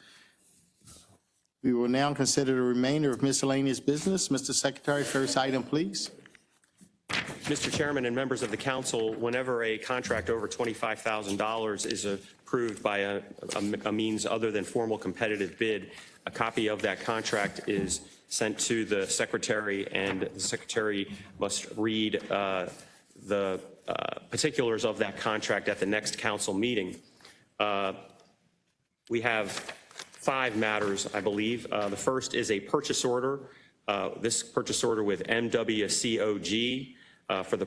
We will now consider the remainder of miscellaneous business. Mr. Secretary, first item, please. Mr. Chairman and members of the council, whenever a contract over $25,000 is approved by a means other than formal competitive bid, a copy of that contract is sent to the secretary, and the secretary must read the particulars of that contract at the next council meeting. We have 5 matters, I believe. The first is a purchase order. This purchase order with MWCOG for the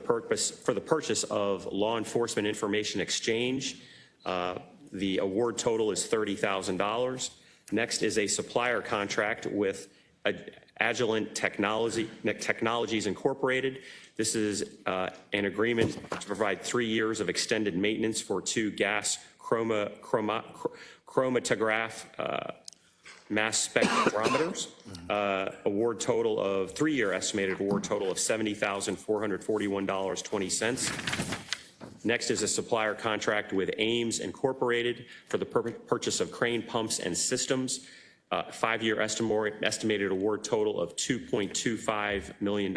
purchase of Law Enforcement Information Exchange. The award total is $30,000. Next is a supplier contract with Agilent Technologies Incorporated. This is an agreement to provide 3 years of extended maintenance for 2 gas chromatograph mass spectrometers. Award total of 3-year estimated award total of $70,441.20. Next is a supplier contract with Ames Incorporated for the purchase of crane pumps and systems. 5-year estimated award total of $2.25 million.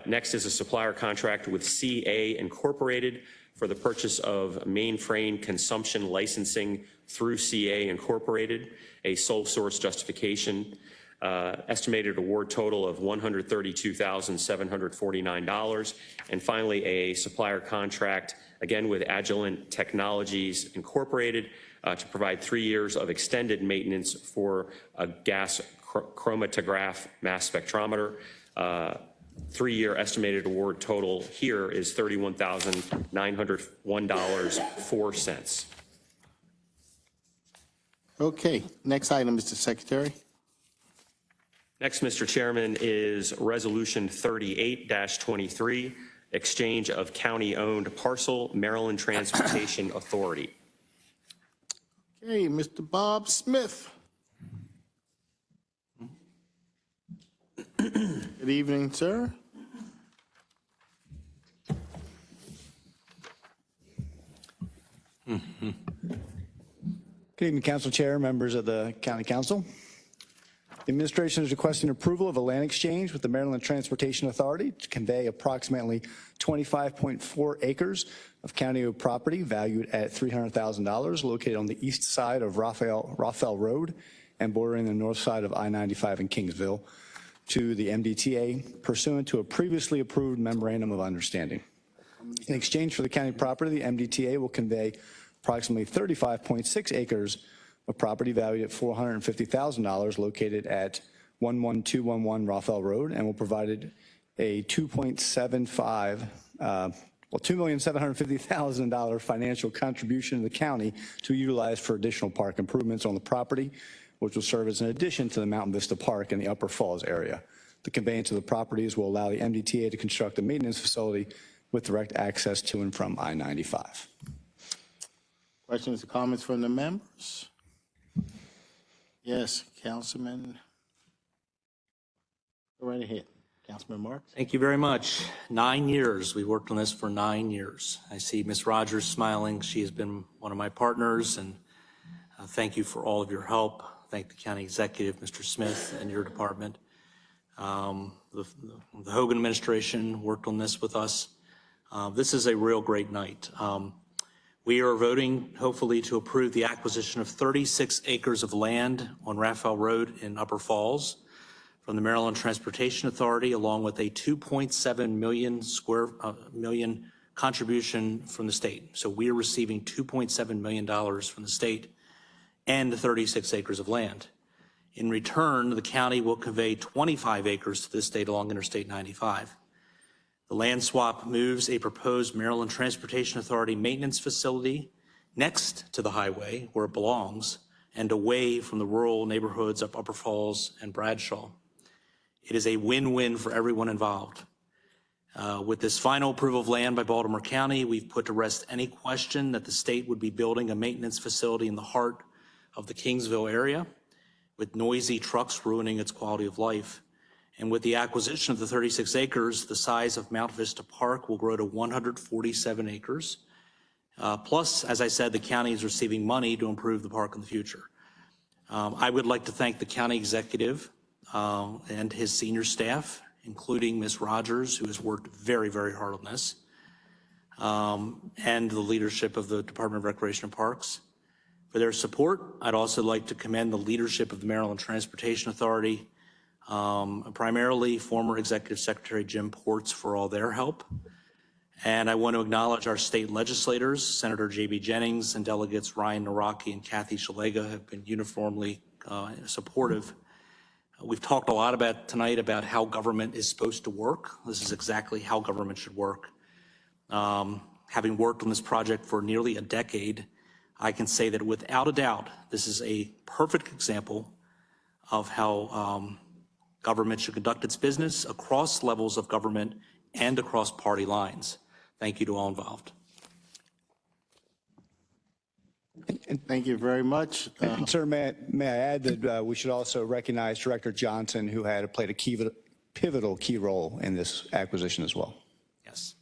Next is a supplier contract with CA Incorporated for the purchase of mainframe consumption licensing through CA Incorporated, a sole source justification. Estimated award total of $132,749. And finally, a supplier contract, again with Agilent Technologies Incorporated, to provide 3 years of extended maintenance for a gas chromatograph mass spectrometer. 3-year estimated award total here is $31,901.04. Okay, next item, Mr. Secretary. Next, Mr. Chairman, is Resolution 38-23, exchange of county-owned parcel, Maryland Transportation Authority. Okay, Mr. Bob Smith. Good evening, sir. Good evening, Council Chair, members of the County Council. The administration is requesting approval of a land exchange with the Maryland Transportation Authority to convey approximately 25.4 acres of county-owned property valued at $300,000 located on the east side of Rothel Road and bordering the north side of I-95 in Kingsville to the MDTA pursuant to a previously approved memorandum of understanding. In exchange for the county property, the MDTA will convey approximately 35.6 acres of property valued at $450,000 located at 11211 Rothel Road and will provide a $2,750,000 financial contribution to the county to utilize for additional park improvements on the property, which will serve as an addition to the Mountain Vista Park in the Upper Falls area. The conveyance of the properties will allow the MDTA to construct a maintenance facility with direct access to and from I-95. Questions or comments from the members? Yes, Councilman. Go right ahead. Councilman Marks. Thank you very much. 9 years. We worked on this for 9 years. I see Ms. Rogers smiling. She has been one of my partners, and thank you for all of your help. Thank the county executive, Mr. Smith, and your department. The Hogan administration worked on this with us. This is a real great night. We are voting, hopefully, to approve the acquisition of 36 acres of land on Raphael Road in Upper Falls from the Maryland Transportation Authority, along with a 2.7 million contribution from the state. So we are receiving $2.7 million from the state and 36 acres of land. In return, the county will convey 25 acres to the state along Interstate 95. The land swap moves a proposed Maryland Transportation Authority maintenance facility next to the highway where it belongs and away from the rural neighborhoods of Upper Falls and Bradshaw. It is a win-win for everyone involved. With this final approval of land by Baltimore County, we've put to rest any question that the state would be building a maintenance facility in the heart of the Kingsville area with noisy trucks ruining its quality of life. And with the acquisition of the 36 acres, the size of Mount Vista Park will grow to 147 acres. Plus, as I said, the county is receiving money to improve the park in the future. I would like to thank the county executive and his senior staff, including Ms. Rogers, who has worked very, very hard on this, and the leadership of the Department of Recreation and Parks for their support. I'd also like to commend the leadership of the Maryland Transportation Authority, primarily former Executive Secretary Jim Ports for all their help. And I want to acknowledge our state legislators, Senator J.B. Jennings and delegates Ryan Naraki and Kathy Shalega have been uniformly supportive. We've talked a lot tonight about how government is supposed to work. This is exactly how government should work. Having worked on this project for nearly a decade, I can say that without a doubt, this is a perfect example of how government should conduct its business across levels of government and across party lines. Thank you to all involved. Thank you very much. And sir, may I add that we should also recognize Director Johnson, who had played a pivotal key role in this acquisition as well. Yes.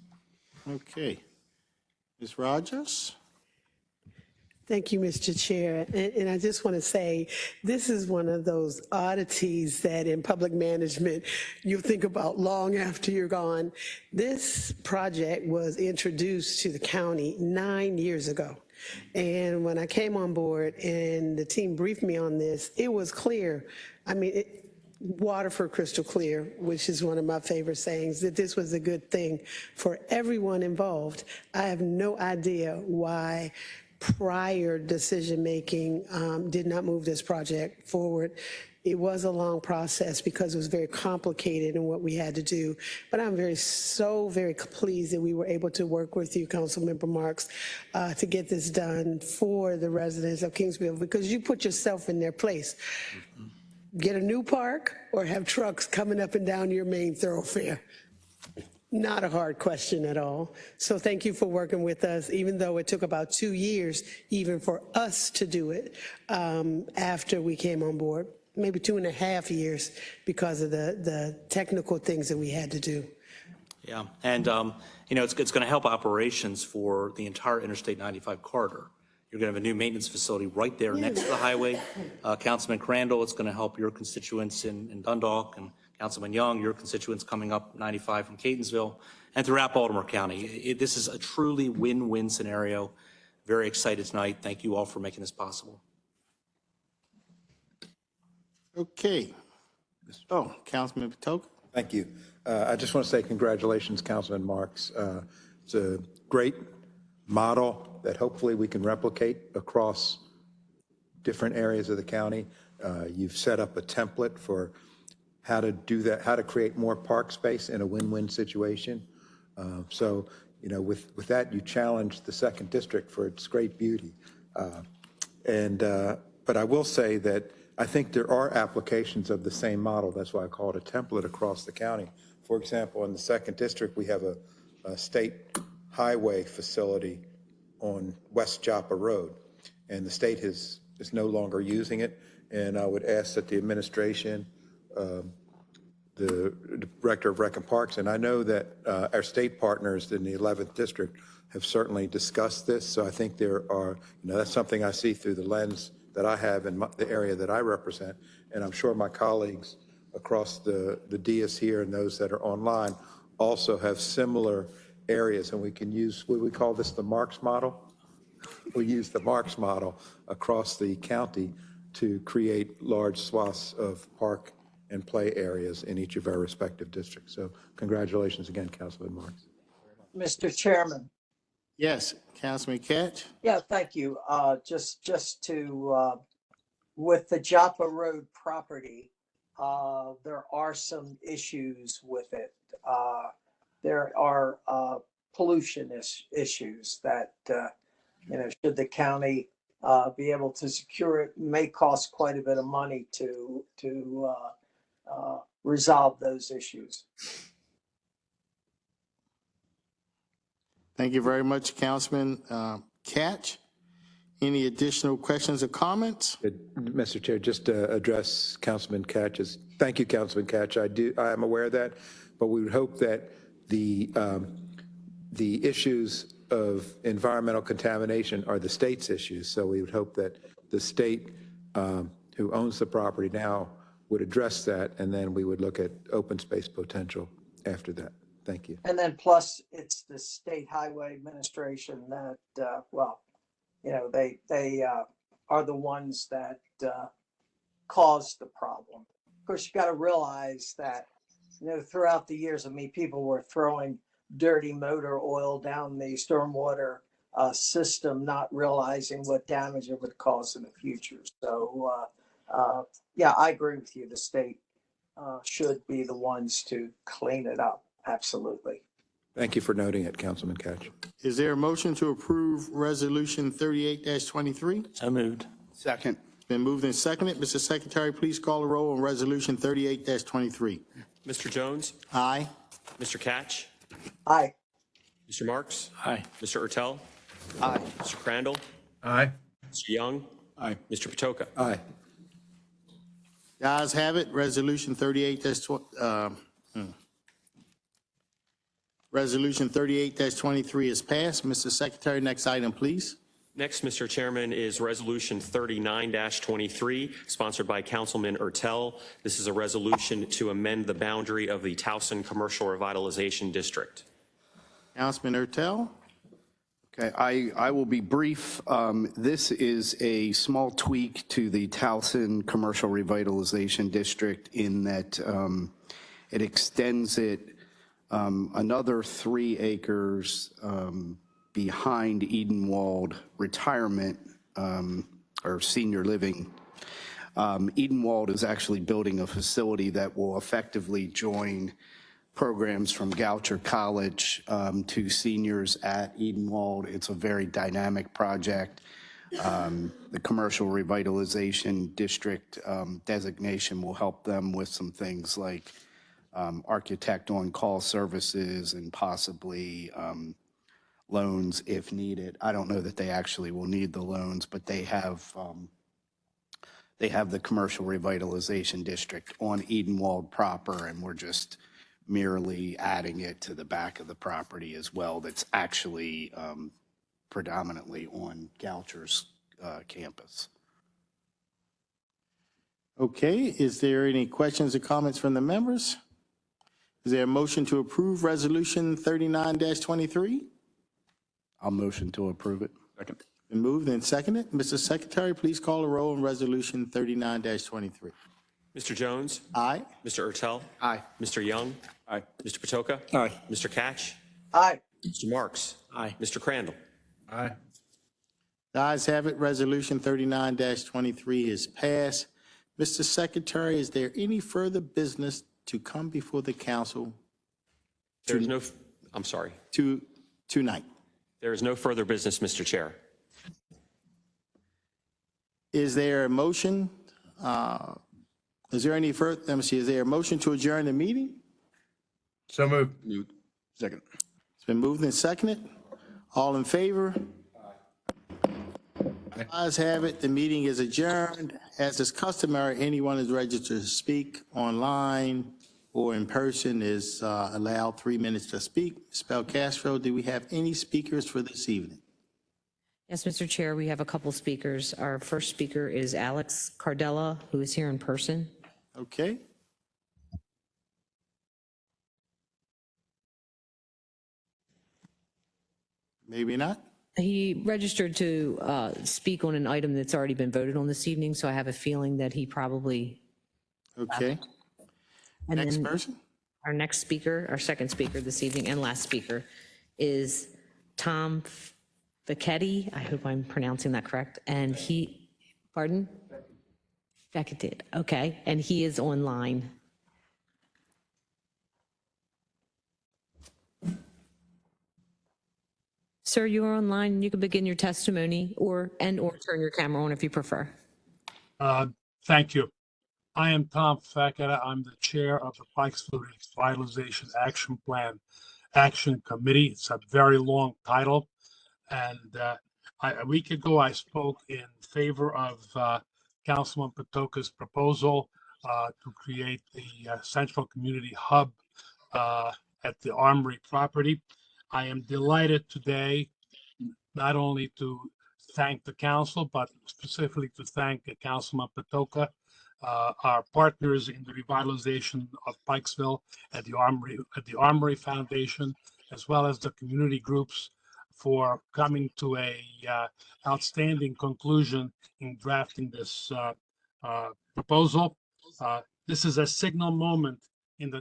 Okay. Ms. Rogers? Thank you, Mr. Chair. And I just want to say, this is one of those oddities that in public management you think about long after you're gone. This project was introduced to the county 9 years ago. And when I came on board and the team briefed me on this, it was clear. I mean, Waterford crystal clear, which is one of my favorite sayings, that this was a good thing for everyone involved. I have no idea why prior decision-making did not move this project forward. It was a long process because it was very complicated in what we had to do. But I'm very pleased that we were able to work with you, Councilmember Marks, to get this done for the residents of Kingsville, because you put yourself in their place. Get a new park or have trucks coming up and down your main thoroughfare. Not a hard question at all. So thank you for working with us, even though it took about 2 years even for us to do it after we came on board, maybe 2.5 years because of the technical things that we had to do. Yeah, and you know, it's going to help operations for the entire Interstate 95 corridor. You're going to have a new maintenance facility right there next to the highway. Councilman Crandall, it's going to help your constituents in Dundalk, and Councilman Young, your constituents coming up 95 from Catonsville, and throughout Baltimore County. This is a truly win-win scenario. Very excited tonight. Thank you all for making this possible. Okay. Oh, Councilman Patoka. Thank you. I just want to say congratulations, Councilman Marks. It's a great model that hopefully we can replicate across different areas of the county. You've set up a template for how to do that, how to create more park space in a win-win situation. So, you know, with that, you challenge the second district for its great beauty. But I will say that I think there are applications of the same model. That's why I call it a template across the county. For example, in the second district, we have a state highway facility on West Joppa Road, and the state is no longer using it. And I would ask that the administration, the Director of Rec and Parks, and I know that our state partners in the 11th District have certainly discussed this. So I think there are, you know, that's something I see through the lens that I have in the area that I represent. And I'm sure my colleagues across the dais here and those that are online also have similar areas. And we can use, what we call this, the Marks model. We use the Marks model across the county to create large swaths of park and play areas in each of our respective districts. So congratulations again, Councilman Marks. Mr. Chairman. Yes, Councilman Katz? Yeah, thank you. Just to, with the Joppa Road property, there are some issues with it. There are pollution issues that, you know, should the county be able to secure it, may cost quite a bit of money to resolve those issues. Thank you very much, Councilman Katz. Any additional questions or comments? Mr. Chair, just to address Councilman Katch's, thank you, Councilman Katch. I am aware of that, but we would hope that the issues of environmental contamination are the state's issues. So we would hope that the state who owns the property now would address that, and then we would look at open space potential after that. Thank you. And then plus it's the State Highway Administration that, well, you know, they are the ones that caused the problem. Of course, you got to realize that, you know, throughout the years, I mean, people were throwing dirty motor oil down the stormwater system, not realizing what damage it would cause in the future. So, yeah, I agree with you. The state should be the ones to clean it up. Absolutely. Thank you for noting it, Councilman Katch. Is there a motion to approve Resolution 38-23? So moved. Second. It's been moved and seconded. Mr. Secretary, please call the roll on Resolution 38-23. Mr. Jones? Aye. Mr. Katch? Aye. Mr. Marks? Aye. Mr. Ertel? Aye. Mr. Crandall? Aye. Mr. Young? Aye. Mr. Patoka? Aye. The ayes have it. Resolution 38-23 is passed. Mr. Secretary, next item, please. Next, Mr. Chairman, is Resolution 39-23, sponsored by Councilman Ertel. This is a resolution to amend the boundary of the Towson Commercial Revitalization District. Councilman Ertel? Okay, I will be brief. This is a small tweak to the Towson Commercial Revitalization District in that it extends it another 3 acres behind Edenwald Retirement or Senior Living. Edenwald is actually building a facility that will effectively join programs from Goucher College to seniors at Edenwald. It's a very dynamic project. The Commercial Revitalization District designation will help them with some things like architect on-call services and possibly loans if needed. I don't know that they actually will need the loans, but they have the Commercial Revitalization District on Edenwald proper, and we're just merely adding it to the back of the property as well. That's actually predominantly on Goucher's campus. Okay, is there any questions or comments from the members? Is there a motion to approve Resolution 39-23? I'll motion to approve it. Second. Been moved and seconded. Mr. Secretary, please call the roll on Resolution 39-23. Mr. Jones? Aye. Mr. Ertel? Aye. Mr. Young? Aye. Mr. Patoka? Aye. Mr. Katch? Aye. Mr. Marks? Aye. Mr. Crandall? Aye. The ayes have it. Resolution 39-23 is passed. Mr. Secretary, is there any further business to come before the council There's no, I'm sorry. tonight? There is no further business, Mr. Chair. Is there a motion? Is there any further, let me see, is there a motion to adjourn the meeting? So moved. Second. It's been moved and seconded. All in favor? Ayes have it, the meeting is adjourned. As is customary, anyone is registered to speak online or in person is allowed 3 minutes to speak. Ms. Belcastro, do we have any speakers for this evening? Yes, Mr. Chair, we have a couple speakers. Our first speaker is Alex Cardella, who is here in person. Okay. Maybe not. He registered to speak on an item that's already been voted on this evening, so I have a feeling that he probably. Okay. And Next then person? Our next speaker, our second speaker this evening and last speaker is Tom Fecchetti. I hope I'm pronouncing that correct. And he, pardon? Fecchetti, okay. And he is online. Sir, you are online. You can begin your testimony or turn your camera on if you prefer. Thank you. I am Tom Fecchetti. I'm the chair of the Pikesville Revitalization Action Plan Action Committee. It's a very long title. And a week ago, I spoke in favor of Councilman Patoka's proposal to create the Central Community Hub at the Armory property. I am delighted today not only to thank the council, but specifically to thank Councilman Patoka, our partners in the revitalization of Pikesville at the Armory Foundation, as well as the community groups for coming to a outstanding conclusion in drafting this proposal. This is a signal moment in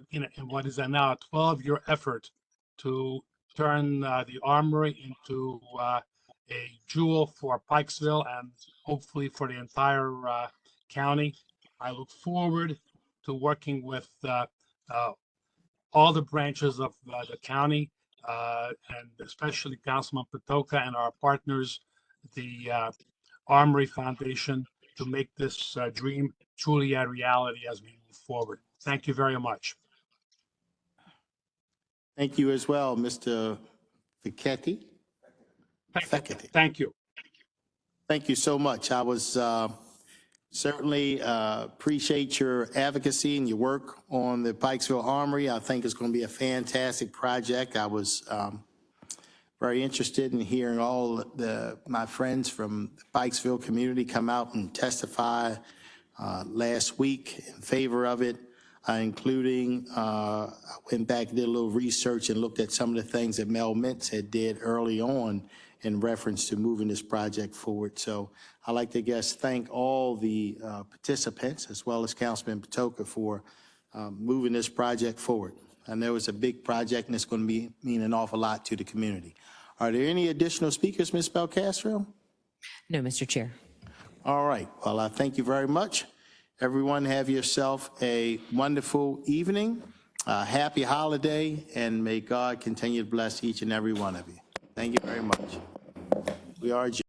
what is now a 12-year effort to turn the Armory into a jewel for Pikesville and hopefully for the entire county. I look forward to working with all the branches of the county and especially Councilman Patoka and our partners, the Armory Foundation, to make this dream truly a reality as we move forward. Thank you very much. Thank you as well, Mr. Fecchetti. Thank you. Thank you so much. I was certainly appreciate your advocacy and your work on the Pikesville Armory. I think it's going to be a fantastic project. I was very interested in hearing all my friends from the Pikesville community come out and testify last week in favor of it. Including, I went back, did a little research and looked at some of the things that Mel Mintz had did early on in reference to moving this project forward. So I'd like to thank all the participants as well as Councilman Patoka for moving this project forward. I know it's a big project and it's going to mean an awful lot to the community. Are there any additional speakers, Ms. Belcastro? No, Mr. Chair. All right. Well, I thank you very much. Everyone have yourself a wonderful evening, happy holiday, and may God continue to bless each and every one of you. Thank you very much. We are adjourned.